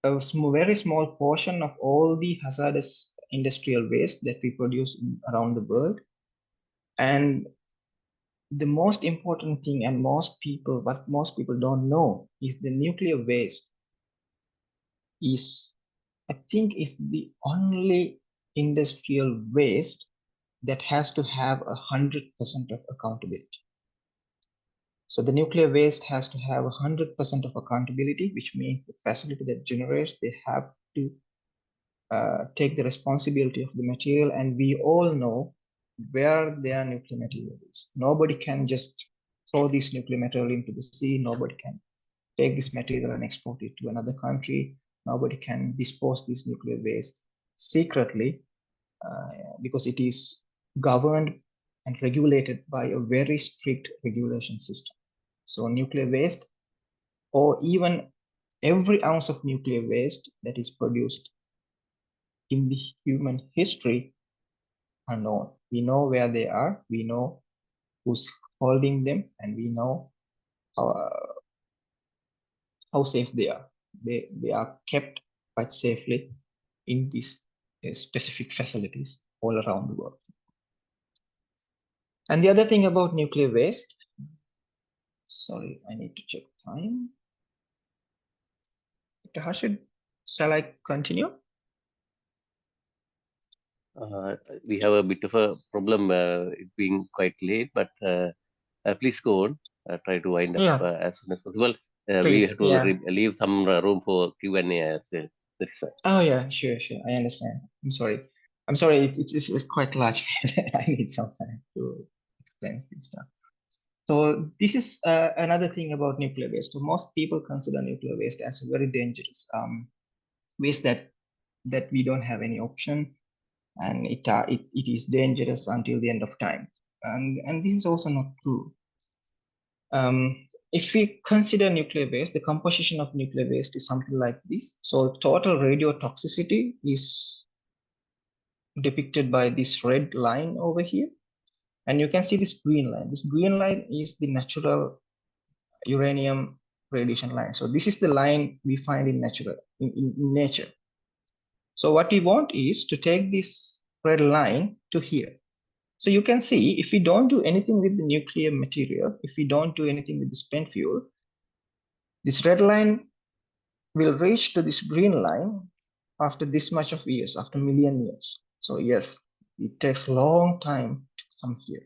a very small portion of all the hazardous industrial waste that we produce around the world. And the most important thing, and what most people don't know, is the nuclear waste is, I think, is the only industrial waste that has to have 100% of accountability. So the nuclear waste has to have 100% of accountability, which means the facility that generates, they have to take the responsibility of the material. And we all know where their nuclear material is. Nobody can just throw this nuclear material into the sea. Nobody can take this material and export it to another country. Nobody can dispose this nuclear waste secretly because it is governed and regulated by a very strict regulation system. So nuclear waste, or even every ounce of nuclear waste that is produced in the human history, are known. We know where they are, we know who's holding them, and we know how safe they are. They are kept quite safely in these specific facilities all around the world. And the other thing about nuclear waste, sorry, I need to check time. Dr. Harshad, shall I continue? We have a bit of a problem, it being quite late, but please go on. Try to wind up as soon as possible. We have to leave some room for Q&A as well. That's right. Oh yeah, sure. I understand. I'm sorry. It's quite large. I need some time to explain this stuff. So this is another thing about nuclear waste. So most people consider nuclear waste as a very dangerous waste that we don't have any option, and it is dangerous until the end of time. And this is also not true. If we consider nuclear waste, the composition of nuclear waste is something like this. So total radiotoxicity is depicted by this red line over here. And you can see this green line. This green line is the natural uranium radiation line. So this is the line we find in nature. So what we want is to take this red line to here. So you can see, if we don't do anything with the nuclear material, if we don't do anything with the spent fuel, this red line will reach to this green line after this much of years, after a million years. So yes, it takes a long time to come here.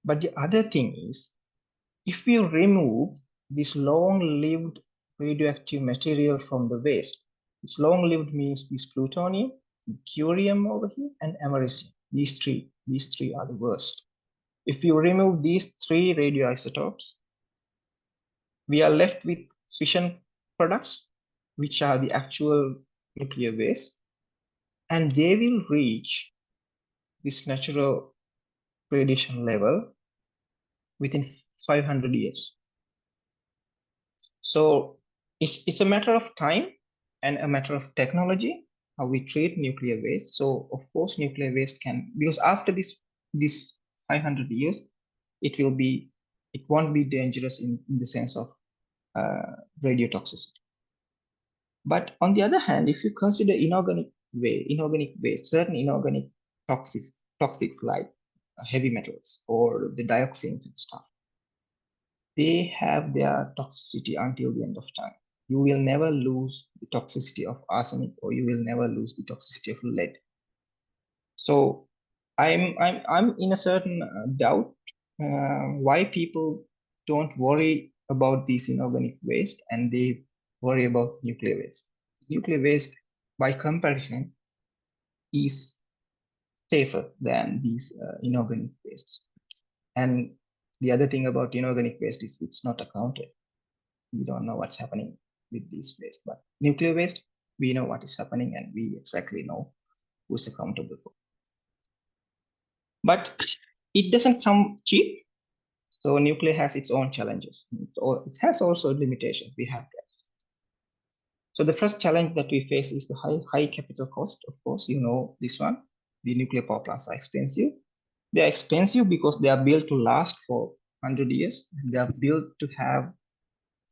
But the other thing is, if we remove this long-lived radioactive material from the waste, this long-lived means this plutonium, curium over here, and americium. These three are the worst. If you remove these three radioisotopes, we are left with fission products, which are the actual nuclear waste, and they will reach this natural radiation level within 500 years. So it's a matter of time and a matter of technology, how we treat nuclear waste. So of course, nuclear waste can, because after this 500 years, it won't be dangerous in the sense of radiotoxicity. But on the other hand, if you consider inorganic waste, certain inorganic toxics like heavy metals or the dioxins and stuff, they have their toxicity until the end of time. You will never lose the toxicity of arsenic, or you will never lose the toxicity of lead. So I'm in a certain doubt why people don't worry about these inorganic waste and they worry about nuclear waste. Nuclear waste, by comparison, is safer than these inorganic wastes. And the other thing about inorganic waste is it's not accounted. We don't know what's happening with this waste, but nuclear waste, we know what is happening and we exactly know who's accountable for. But it doesn't come cheap. So nuclear has its own challenges. It has also limitations we have to accept. So the first challenge that we face is the high capital cost. Of course, you know this one. The nuclear power plants are expensive. They are expensive because they are built to last for 100 years. They are built to have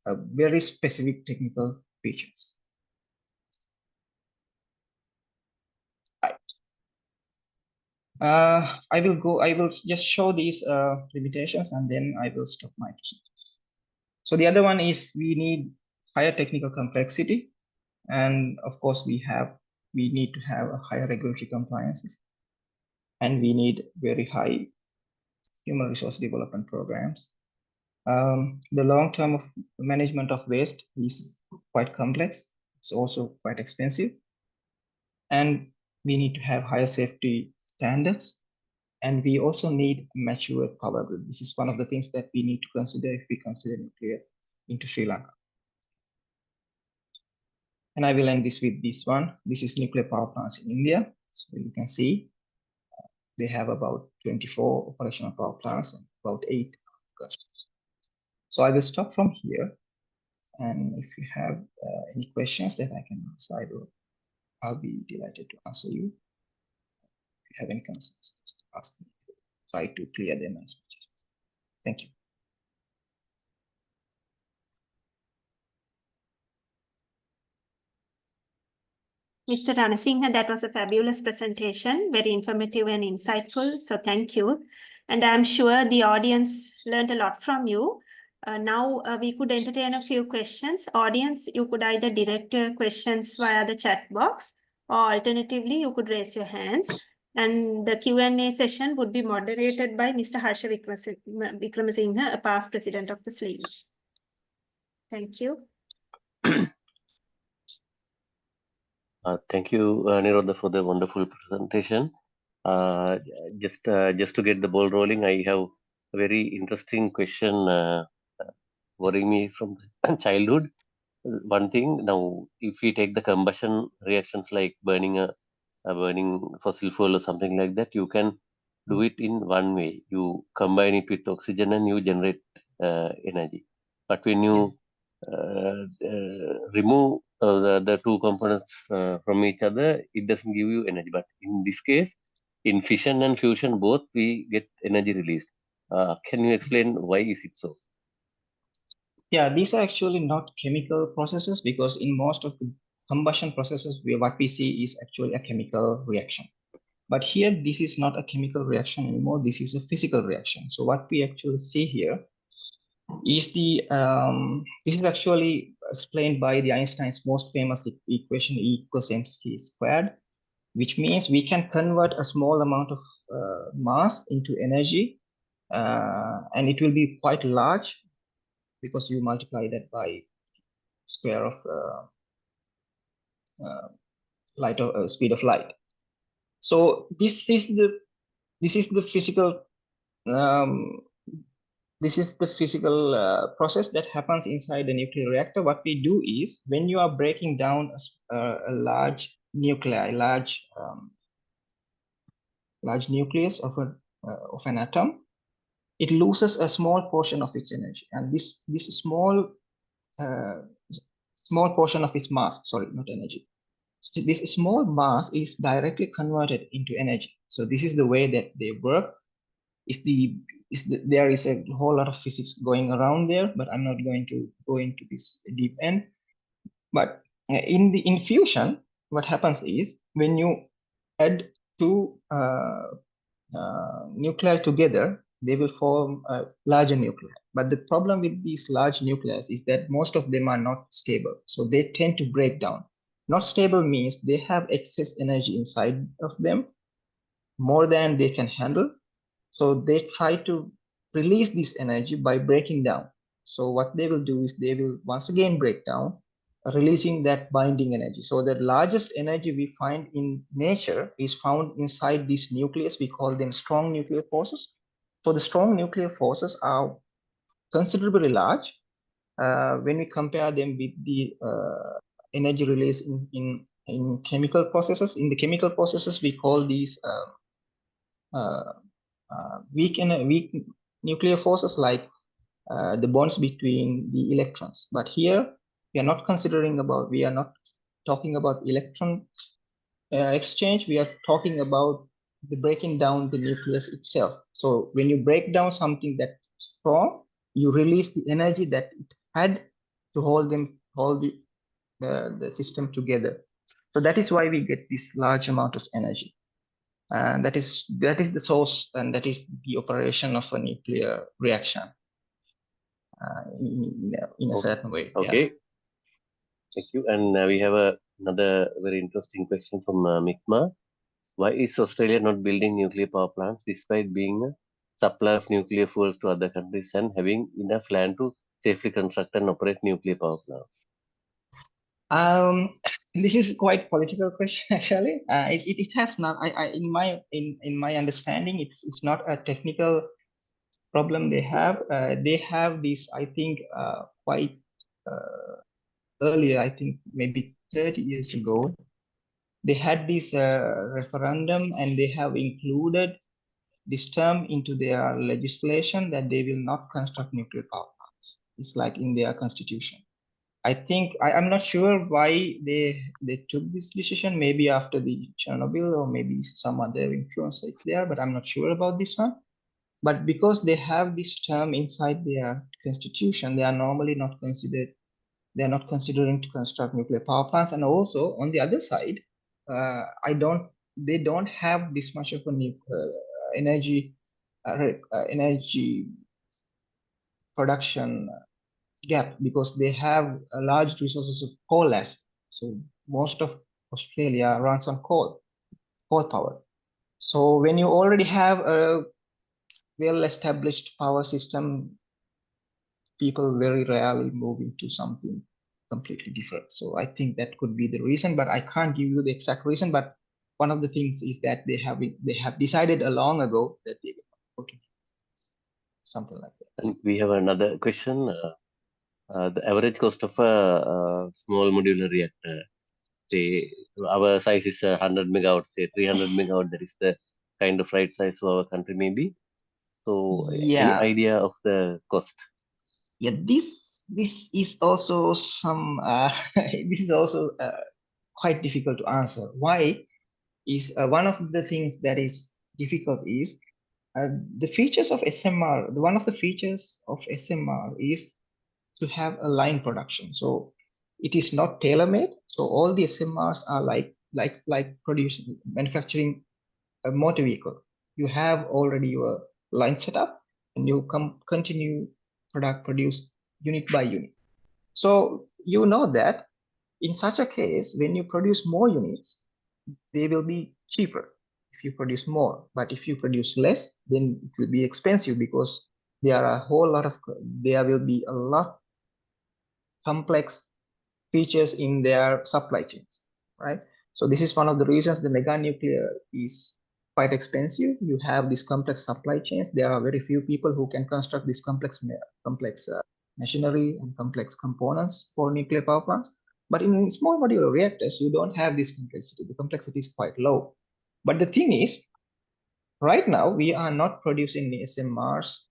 a very specific technical features. Right. I will just show these limitations and then I will stop my presentation. So the other one is we need higher technical complexity. And of course, we need to have a higher regulatory compliances. And we need very high human resource development programs. The long-term of management of waste is quite complex. It's also quite expensive. And we need to have higher safety standards. And we also need mature power grid. This is one of the things that we need to consider if we consider nuclear into Sri Lanka. And I will end this with this one. This is nuclear power plants in India. So you can see they have about 24 operational power plants and about 8 customers. So I will stop from here. And if you have any questions that I can answer, I'll be delighted to answer you. If you have any concerns, just ask me. Try to clear them as much as possible. Thank you. Mr. Ranasinghe, that was a fabulous presentation, very informative and insightful. So thank you. And I'm sure the audience learned a lot from you. Now we could entertain a few questions. Audience, you could either direct your questions via the chat box, or alternatively, you could raise your hands. And the Q&A session would be moderated by Mr. Harsha Wickramasinghe, a past president of the SLEMA. Thank you. Thank you, Nirodha, for the wonderful presentation. Just to get the ball rolling, I have a very interesting question worrying me from childhood. One thing now, if we take the combustion reactions like burning fossil fuel or something like that, you can do it in one way. You combine it with oxygen and you generate energy. But when you remove the two components from each other, it doesn't give you energy. But in this case, in fission and fusion, both we get energy released. Can you explain why is it so? Yeah, these are actually not chemical processes, because in most of the combustion processes, what we see is actually a chemical reaction. But here, this is not a chemical reaction anymore. This is a physical reaction. So what we actually see here is this is actually explained by the Einstein's most famous equation, E equals mc squared, which means we can convert a small amount of mass into energy, and it will be quite large because you multiply that by square of speed of light. So this is the physical process that happens inside the nuclear reactor. What we do is, when you are breaking down a large nuclei, large nucleus of an atom, it loses a small portion of its energy, and this small portion of its mass, sorry, not energy. So this small mass is directly converted into energy. So this is the way that they work. There is a whole lot of physics going around there, but I'm not going to go into this deep end. But in fusion, what happens is, when you add two nuclei together, they will form a larger nuclei. But the problem with these large nuclei is that most of them are not stable. So they tend to break down. Not stable means they have excess energy inside of them, more than they can handle. So they try to release this energy by breaking down. So what they will do is they will once again break down, releasing that binding energy. So the largest energy we find in nature is found inside this nucleus. We call them strong nuclear forces. So the strong nuclear forces are considerably large when we compare them with the energy release in chemical processes. In the chemical processes, we call these weak nuclear forces, like the bonds between the electrons. But here we are not talking about electron exchange. We are talking about the breaking down the nucleus itself. So when you break down something that strong, you release the energy that it had to hold the system together. So that is why we get this large amount of energy. And that is the source, and that is the operation of a nuclear reaction in a certain way. Okay. Yeah. Thank you. And we have another very interesting question from Mikma. Why is Australia not building nuclear power plants despite being a supplier of nuclear fuels to other countries and having enough land to safely construct and operate nuclear power plants? This is quite political question actually. It has not. In my understanding, it's not a technical problem they have. They have this, I think, quite earlier. I think maybe 30 years ago, they had this referendum, and they have included this term into their legislation that they will not construct nuclear power plants. It's like in their constitution. I think I'm not sure why they took this decision. Maybe after the Chernobyl, or maybe some other influence is there, but I'm not sure about this one. But because they have this term inside their constitution, they are normally not considered. They are not considering to construct nuclear power plants. And also on the other side, they don't have this much of a energy production gap, because they have a large resources of coal as well. So most of Australia runs on coal power. So when you already have a well-established power system, people very rarely move into something completely different. So I think that could be the reason, but I can't give you the exact reason. But one of the things is that they have decided a long ago that they will go to something like that. And we have another question. The average cost of a small modular reactor, say our size is 100 megawatt, say 300 megawatt, that is the kind of right size for our country maybe. So any idea of the cost? Yeah, this is also some this is also quite difficult to answer. Why is one of the things that is difficult is the features of SMR. One of the features of SMR is to have a line production. So it is not tailor-made. So all the SMRs are like manufacturing a motor vehicle. You have already your line set up, and you continue produce unit by unit. So you know that in such a case, when you produce more units, they will be cheaper if you produce more. But if you produce less, then it will be expensive, because there will be a lot complex features in their supply chains, right? So this is one of the reasons the mega nuclear is quite expensive. You have these complex supply chains. There are very few people who can construct this complex machinery and complex components for nuclear power plants. But in small modular reactors, you don't have this complexity. The complexity is quite low. But the thing is, right now, we are not producing the SMRs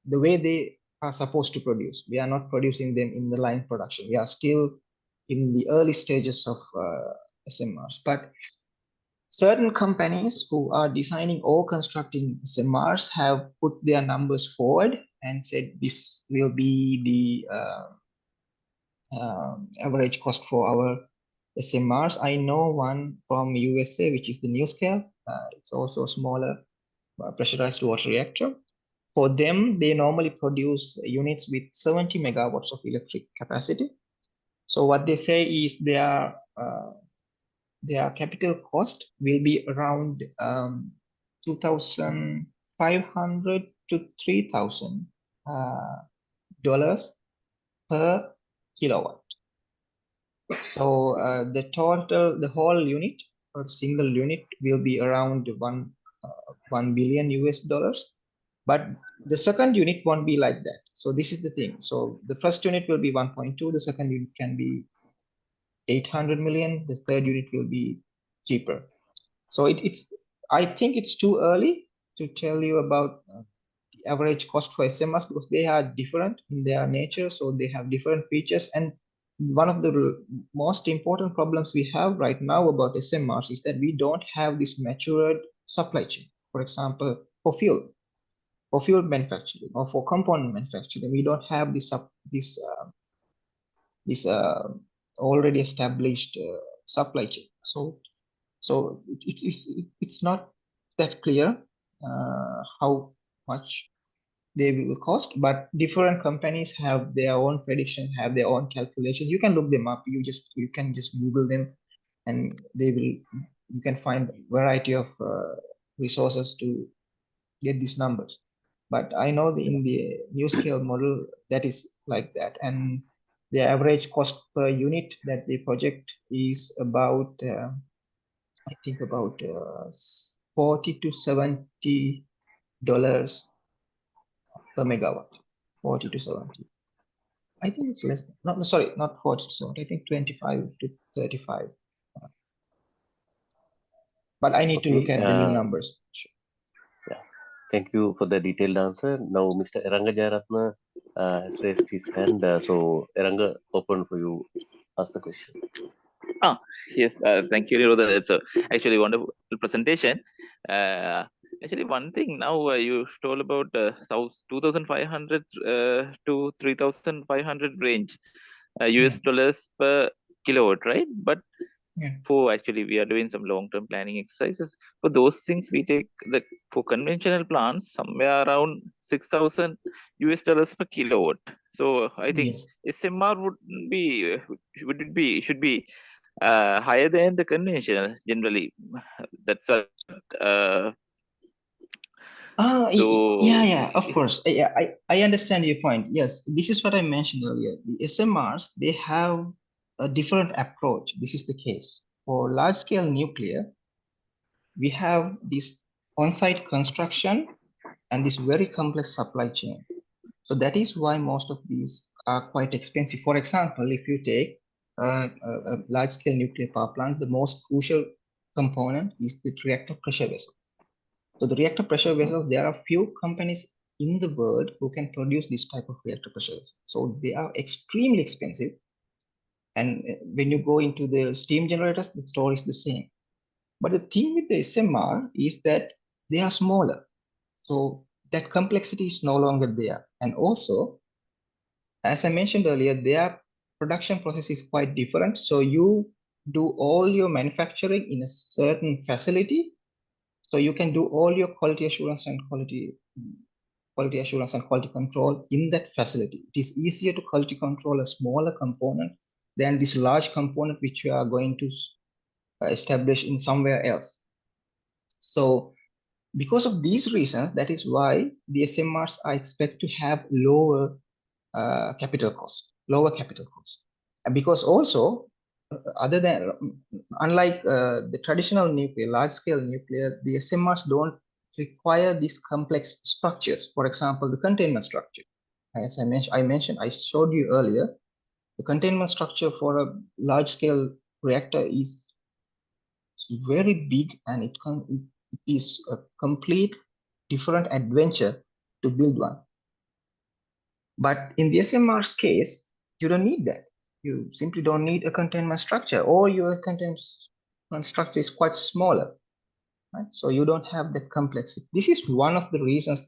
the way they are supposed to produce. We are not producing them in the line production. We are still in the early stages of SMRs. But certain companies who are designing or constructing SMRs have put their numbers forward and said this will be the average cost for our SMRs. I know one from USA, which is the NuScale. It's also a smaller pressurized water reactor. For them, they normally produce units with 70 megawatts of electric capacity. So what they say is their capital cost will be around $2,500 to $3,000 per kilowatt. So the whole unit or single unit will be around $1 billion US. But the second unit won't be like that. So this is the thing. So the first unit will be 1.2. The second unit can be 800 million. The third unit will be cheaper. So I think it's too early to tell you about the average cost for SMRs, because they are different in their nature. So they have different features. And one of the most important problems we have right now about SMRs is that we don't have this matured supply chain. For example, for fuel. for fuel manufacturing or for component manufacturing, we don't have this already established supply chain. So it's not that clear how much they will cost, but different companies have their own prediction, have their own calculations. You can look them up. You can just Google them, and you can find a variety of resources to get these numbers. But I know in the new scale model that is like that, and the average cost per unit that they project is about I think about $40 to $70 per megawatt. 40 to 70. I think it's less. Not 40 to 70. I think 25 to 35. But I need to look at the new numbers. Sure. Yeah. Thank you for the detailed answer. Now, Mr. Eranga Jayaratna has raised his hand. So, Eranga, open for you. Ask the question. Yes, thank you, Nirodha. It's actually wonderful presentation. Actually, one thing now you told about 2,500 to 3,500 range US dollars per kilowatt, right? But for actually we are doing some long-term planning exercises. For those things, we take for conventional plants somewhere around 6,000 US dollars per kilowatt. So I think SMR should be higher than the conventional generally. That's what. Of course. I understand your point. Yes, this is what I mentioned earlier. The SMRs, they have a different approach. This is the case. For large-scale nuclear, we have this on-site construction and this very complex supply chain. So that is why most of these are quite expensive. For example, if you take a large-scale nuclear power plant, the most crucial component is the reactor pressure vessel. So the reactor pressure vessels, there are few companies in the world who can produce this type of reactor pressure vessel. So they are extremely expensive. And when you go into the steam generators, the story is the same. But the thing with the SMR is that they are smaller. So that complexity is no longer there. And also, as I mentioned earlier, their production process is quite different. So you do all your manufacturing in a certain facility. So you can do all your quality assurance and quality control in that facility. It is easier to quality control a smaller component than this large component which you are going to establish in somewhere else. So because of these reasons, that is why the SMRs are expected to have lower capital cost. And because also, unlike the traditional nuclear, large-scale nuclear, the SMRs don't require these complex structures. For example, the containment structure. As I showed you earlier, the containment structure for a large-scale reactor is very big, and it is a complete different adventure to build one. But in the SMR's case, you don't need that. You simply don't need a containment structure, or your containment structure is quite smaller, right? So you don't have that complexity. This is one of the reasons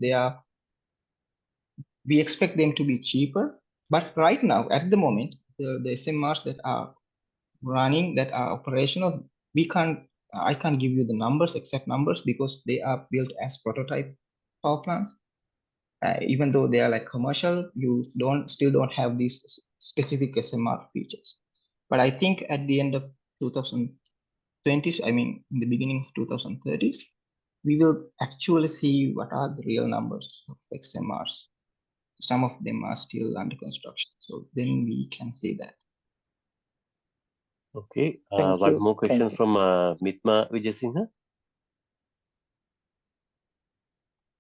we expect them to be cheaper. But right now, at the moment, the SMRs that are running, that are operational, I can't give you the exact numbers, because they are built as prototype power plants. Even though they are like commercial, you still don't have these specific SMR features. But I think at the end of 2020s, I mean, in the beginning of 2030s, we will actually see what are the real numbers of SMRs. Some of them are still under construction. So then we can say that. Okay. One more question from Mitma Vijayasinghe.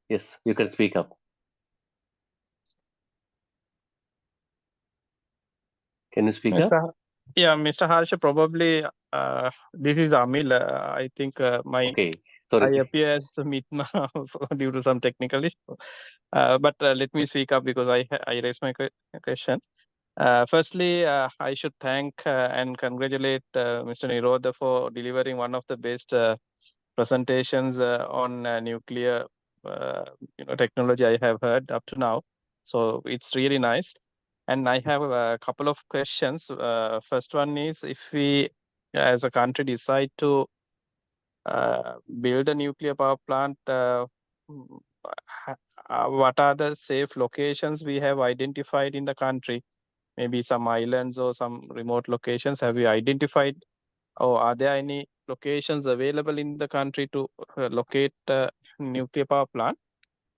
Yes, you can speak up. Can you speak up? Yeah, Mr. Harsha, probably this is Amil. I think Okay, sorry. I appear as Mitma due to some technical issue. But let me speak up because I raised my question. Firstly, I should thank and congratulate Mr. Nirodha for delivering one of the best presentations on nuclear technology I have heard up to now. So it's really nice. And I have a couple of questions. First one is, if we as a country decide to build a nuclear power plant, what are the safe locations we have identified in the country? Maybe some islands or some remote locations. Have we identified, or are there any locations available in the country to locate a nuclear power plant?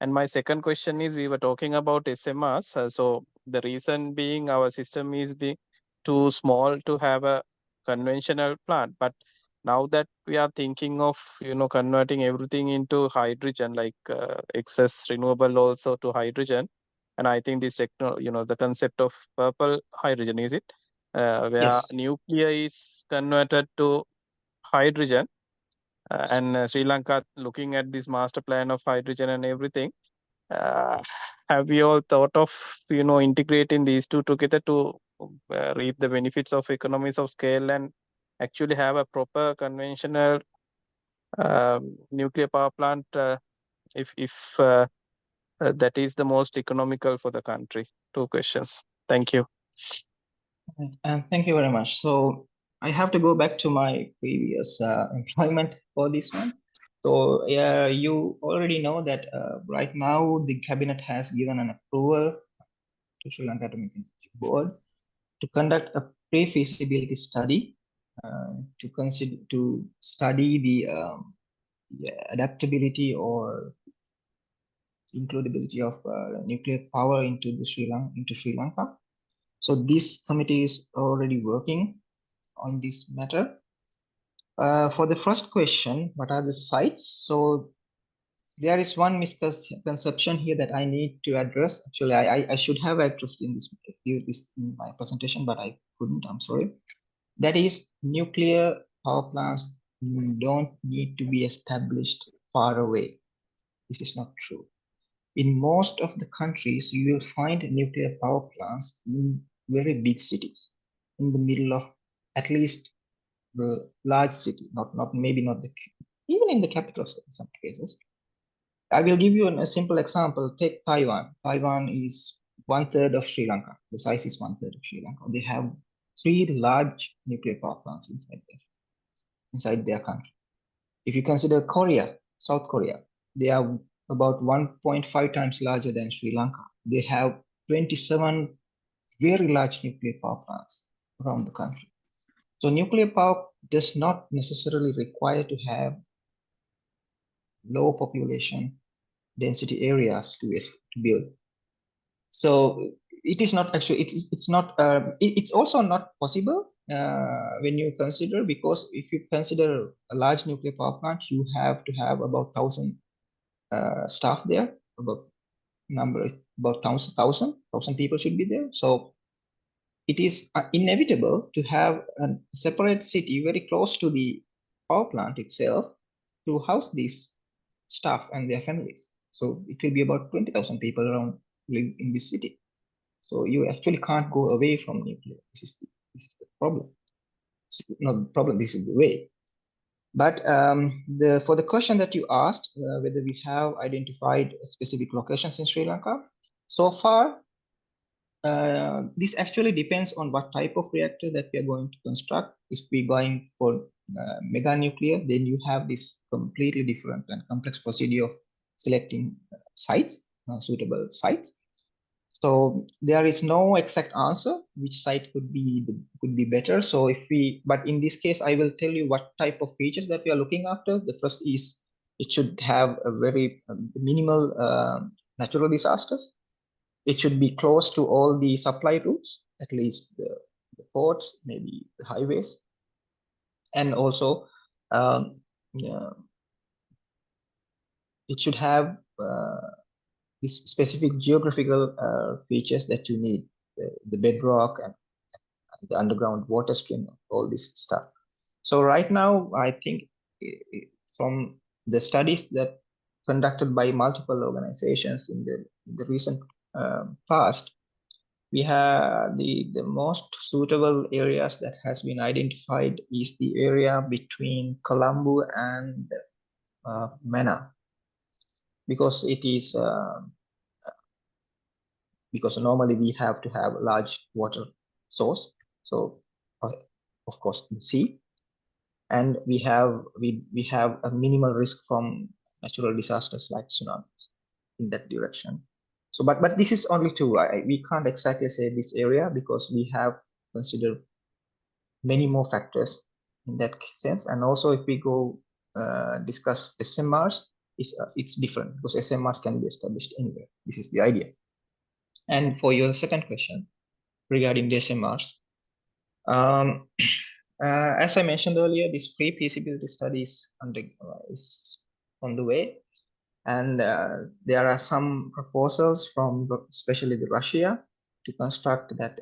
And my second question is, we were talking about SMRs. So the reason being, our system is being too small to have a conventional plant. But now that we are thinking of, converting everything into hydrogen, like excess renewable also to hydrogen. And I think this the concept of purple hydrogen, is it? Where Yes. nuclear is converted to hydrogen. And Sri Lanka looking at this master plan of hydrogen and everything. Have you all thought of integrating these two together to reap the benefits of economies of scale and actually have a proper conventional nuclear power plant, if that is the most economical for the country? Two questions. Thank you. And thank you very much. So I have to go back to my previous employment for this one. So you already know that right now the cabinet has given an approval to Sri Lanka Atomic Energy Board to conduct a pre-feasibility study to study the adaptability or includability of nuclear power into Sri Lanka. So this committee is already working on this matter. For the first question, what are the sites? So there is one misconception here that I need to address. Actually, I should have addressed in my presentation, but I couldn't. I'm sorry. That is, nuclear power plants don't need to be established far away. This is not true. In most of the countries, you will find nuclear power plants in very big cities, in the middle of at least the large city, maybe not even in the capitals in some cases. I will give you a simple example. Take Taiwan. Taiwan is 1/3 of Sri Lanka. The size is 1/3 of Sri Lanka. They have 3 large nuclear power plants inside their country. If you consider Korea, South Korea, they are about 1.5 times larger than Sri Lanka. They have 27 very large nuclear power plants around the country. So nuclear power does not necessarily require to have low population density areas to build. So it is not actually, it's also not possible when you consider, because if you consider a large nuclear power plant, you have to have about 1,000 staff there, about 1,000 people should be there. So it is inevitable to have a separate city very close to the power plant itself to house these staff and their families. So it will be about 20,000 people around live in this city. So you actually can't go away from nuclear. This is the problem. It's not the problem, this is the way. But for the question that you asked, whether we have identified specific locations in Sri Lanka, so far, this actually depends on what type of reactor that we are going to construct. If we're going for mega nuclear, then you have this completely different and complex procedure of selecting sites, suitable sites. So there is no exact answer which site could be better. So but in this case, I will tell you what type of features that we are looking after. The first is it should have a very minimal natural disasters. It should be close to all the supply routes, at least the ports, maybe the highways, and also it should have these specific geographical features that you need, the bedrock and the underground water stream, all this stuff. So right now, I think from the studies that conducted by multiple organizations in the recent past, we have the most suitable areas that has been identified is the area between Colombo and Mana. because it is because normally we have to have a large water source, so of course the sea, and we have a minimal risk from natural disasters like tsunamis in that direction. So but this is only two. We can't exactly say this area because we have considered many more factors in that sense. And also if we go discuss SMRs, it's different because SMRs can be established anywhere. This is the idea. And for your second question regarding the SMRs, as I mentioned earlier, this pre-feasibility study is on the way, and there are some proposals from especially the Russia to construct that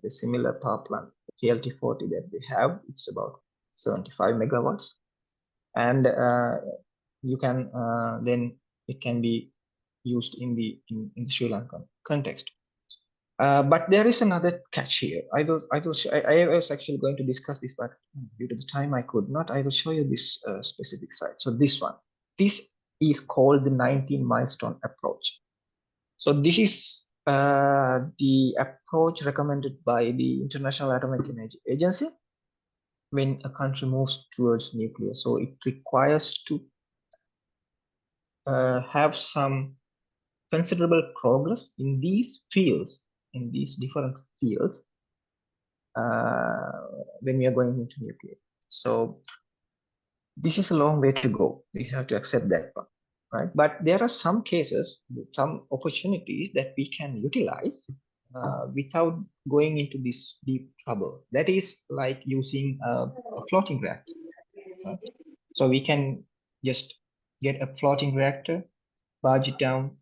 the similar power plant, the KLT40 that they have. It's about 75 megawatts, and you can then it can be used in the Sri Lankan context. But there is another catch here. I was actually going to discuss this, but due to the time I could not. I will show you this specific site. So this one, this is called the 19 milestone approach. So this is the approach recommended by the International Atomic Energy Agency when a country moves towards nuclear. So it requires to have some considerable progress in these fields, in these different fields, when we are going into nuclear. So this is a long way to go. We have to accept that part, right? But there are some cases, some opportunities that we can utilize without going into this deep trouble. That is like using a floating reactor. Right? So we can just get a floating reactor, barge it down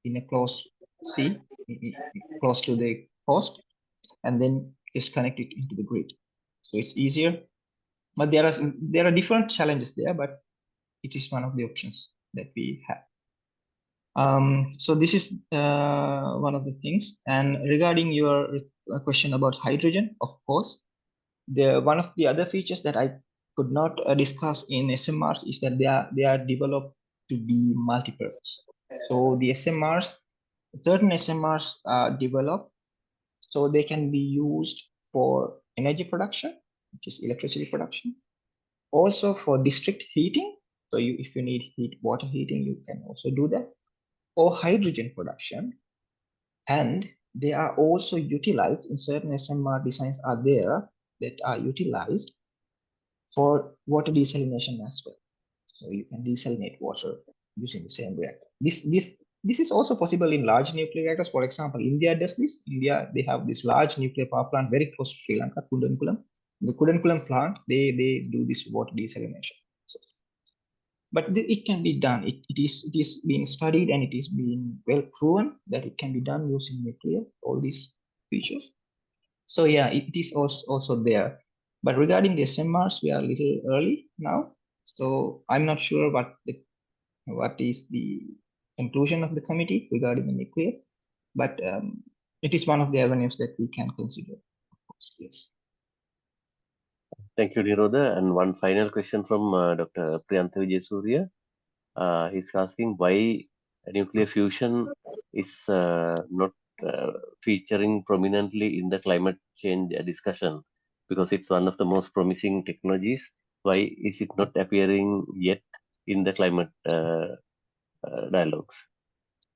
in a closed sea, close to the coast, and then just connect it into the grid. So it's easier, but there are different challenges there, but it is one of the options that we have. So this is one of the things. And regarding your question about hydrogen, of course, one of the other features that I could not discuss in SMRs is that they are developed to be multi-purpose. So the SMRs, certain SMRs are developed so they can be used for energy production, which is electricity production, also for district heating. So if you need water heating, you can also do that, or hydrogen production. And they are also utilized in certain SMR designs are there that are utilized for water desalination as well. So you can desalinate water using the same reactor. This is also possible in large nuclear reactors. For example, India does this. India, they have this large nuclear power plant very close to Sri Lanka, Kudankulam. The Kudankulam plant, they do this water desalination process. But it can be done. It is being studied, and it is being well proven that it can be done using nuclear, all these features. So yeah, it is also there. But regarding the SMRs, we are a little early now. So I'm not sure what is the conclusion of the committee regarding the nuclear, but it is one of the avenues that we can consider. Yes. Thank you, Nirodha. And one final question from Dr. Priyantha Vijayasuriya. He's asking why nuclear fusion is not featuring prominently in the climate change discussion, because it's one of the most promising technologies. Why is it not appearing yet in the climate dialogues?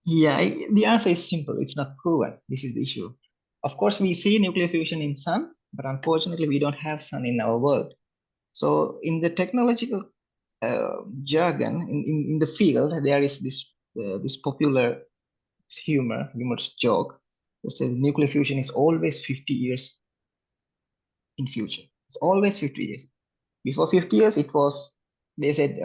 Yeah, the answer is simple. It's not proven. This is the issue. Of course, we see nuclear fusion in sun, but unfortunately, we don't have sun in our world. So in the technological jargon, in the field, there is this popular humorous joke that says nuclear fusion is always 50 years in future. It's always 50 years. Before 50 years, it was, they said,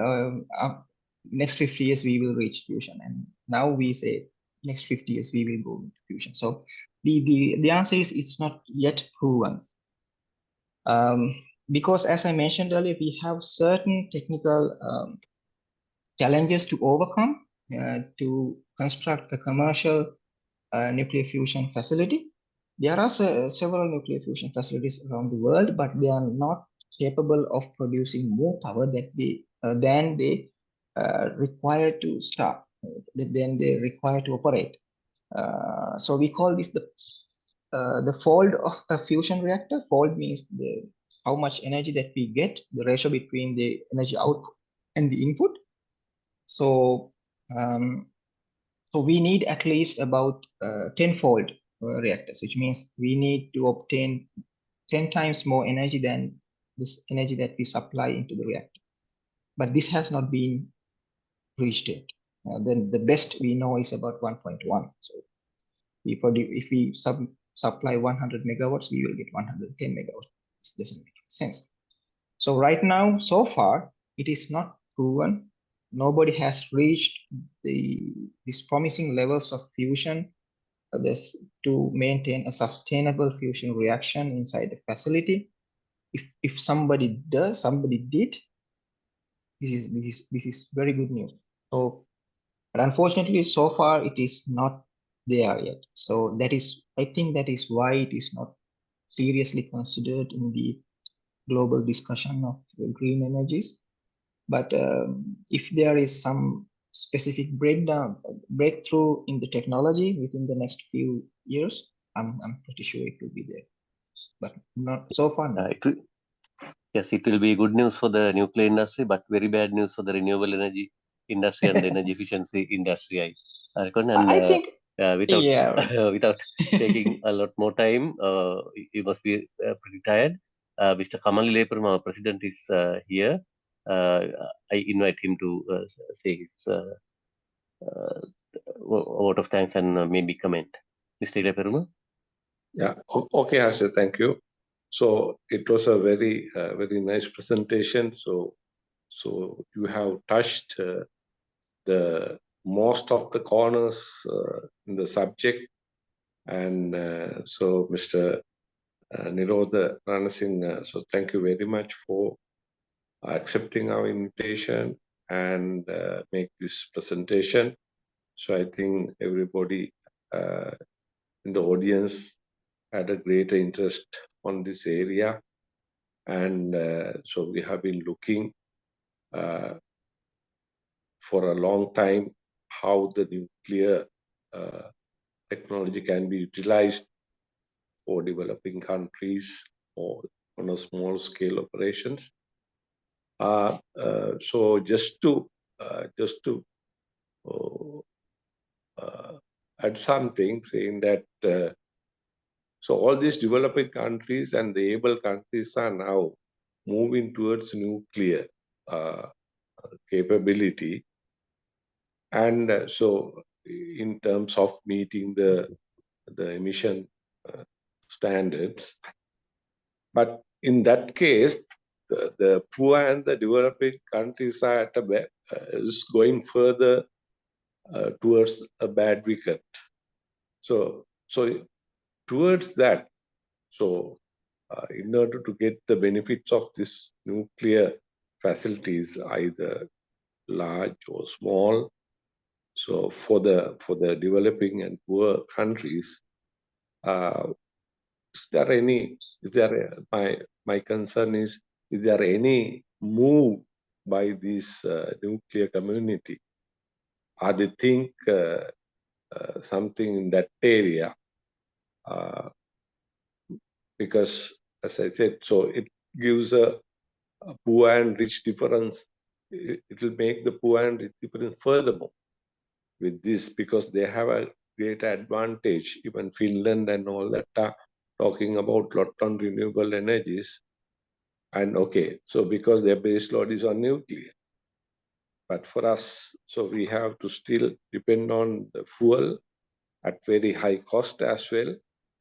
next 50 years we will reach fusion, and now we say next 50 years we will go into fusion. So the answer is it's not yet proven, because as I mentioned earlier, we have certain technical challenges to overcome to construct a commercial nuclear fusion facility. There are several nuclear fusion facilities around the world, but they are not capable of producing more power than they require to start then they require to operate. So we call this the fold of a fusion reactor. Fold means how much energy that we get, the ratio between the energy output and the input. So so we need at least about 10-fold reactors, which means we need to obtain 10 times more energy than this energy that we supply into the reactor. But this has not been reached yet. Then the best we know is about 1.1. So if we supply 100 megawatts, we will get 110 megawatts. This doesn't make sense. So right now, so far, it is not proven. Nobody has reached these promising levels of fusion to maintain a sustainable fusion reaction inside the facility. If somebody did, this is very good news. So, but unfortunately, so far it is not there yet. So I think that is why it is not seriously considered in the global discussion of green energies. But if there is some specific breakthrough in the technology within the next few years, I'm pretty sure it will be there. But not so far. No. Yes, it will be good news for the nuclear industry, but very bad news for the renewable energy industry and the energy efficiency industry. I reckon. And I think without without taking a lot more time, you must be pretty tired. Mr. Kamal Lepuram, our president, is here. I invite him to say his vote of thanks and maybe comment. Mr. Lepuram? Yeah, okay, Harsha, thank you. So it was a very nice presentation. So you have touched the most of the corners in the subject, and so Mr. Nirodha Ranasinghe, so thank you very much for accepting our invitation and make this presentation. So I think everybody in the audience had a greater interest on this area, and so we have been looking for a long time how the nuclear technology can be utilized for developing countries or on a small scale operations. So just to add something, saying that so all these developing countries and the able countries are now moving towards nuclear capability, and so in terms of meeting the emission standards. But in that case, the poor and the developing countries are is going further towards a bad wicket. So towards that, so in order to get the benefits of this nuclear facilities, either large or small, so for the developing and poor countries, my concern is there any move by this nuclear community? Are they think something in that area? Because as I said, so it gives a poor and rich difference. It will make the poor and rich difference furthermore with this, because they have a greater advantage. Even Finland and all that are talking about lot on renewable energies. And okay, so because their base load is on nuclear. But for us, so we have to still depend on the fuel at very high cost as well.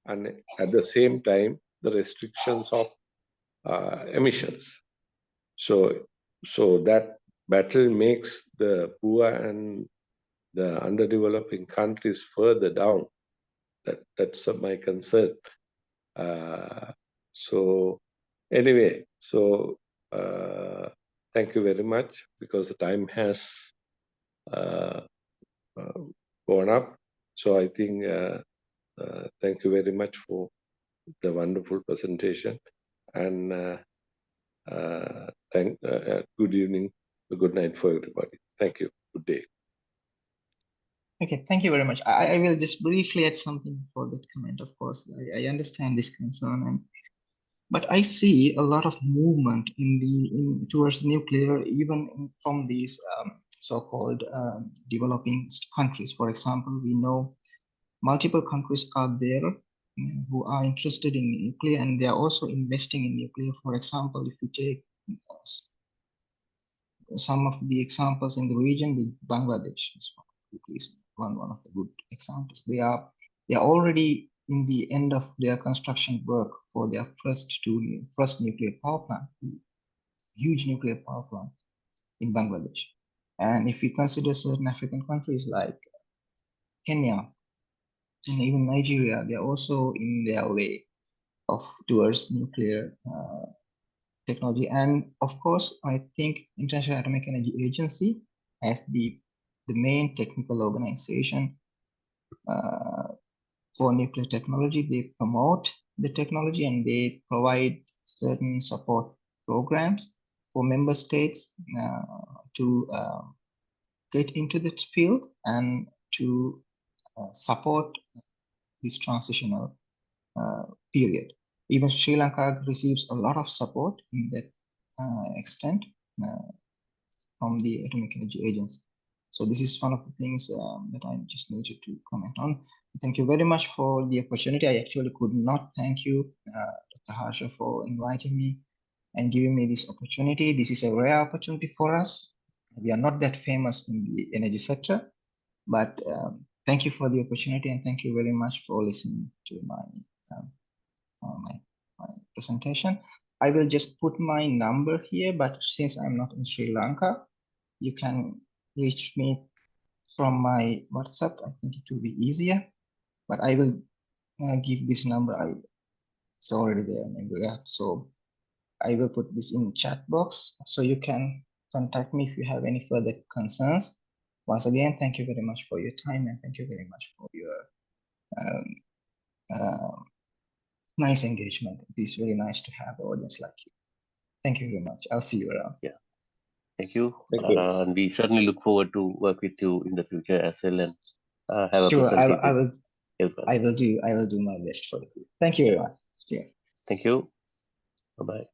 And at the same time, the restrictions of emissions. So that battle makes the poor and the underdeveloping countries further down. That's my concern. So anyway, so thank you very much, because the time has gone up. So I think thank you very much for the wonderful presentation, and good evening, good night for everybody. Thank you. Good day. Okay, thank you very much. I will just briefly add something for that comment. Of course, I understand this concern, but I see a lot of movement towards nuclear, even from these so-called developing countries. For example, we know multiple countries are there who are interested in nuclear, and they are also investing in nuclear. For example, if you take some of the examples in the region, with Bangladesh is one of the good examples. They are already in the end of their construction work for their first nuclear power plant, huge nuclear power plant in Bangladesh. And if we consider certain African countries like Kenya and even Nigeria, they're also in their way towards nuclear technology. And of course, I think International Atomic Energy Agency as the main technical organization for nuclear technology. They promote the technology and they provide certain support programs for member states to get into this field and to support this transitional period. Even Sri Lanka receives a lot of support in that extent from the Atomic Energy Agency. So this is one of the things that I just needed to comment on. Thank you very much for the opportunity. I actually could not thank you, Dr. Harsha, for inviting me and giving me this opportunity. This is a rare opportunity for us. We are not that famous in the energy sector, but thank you for the opportunity and thank you very much for listening to my presentation. I will just put my number here, but since I'm not in Sri Lanka, you can reach me from my WhatsApp. I think it will be easier, but I will give this number. It's already there in the app. So I will put this in chat box so you can contact me if you have any further concerns. Once again, thank you very much for your time and thank you very much for your nice engagement. It is very nice to have an audience like you. Thank you very much. I'll see you around. Yeah. Thank you. Thank you. And we certainly look forward to work with you in the future as well and have Sure, a presentative help. I will do my best for you. Thank you very much. Yeah. Thank you. Bye-bye.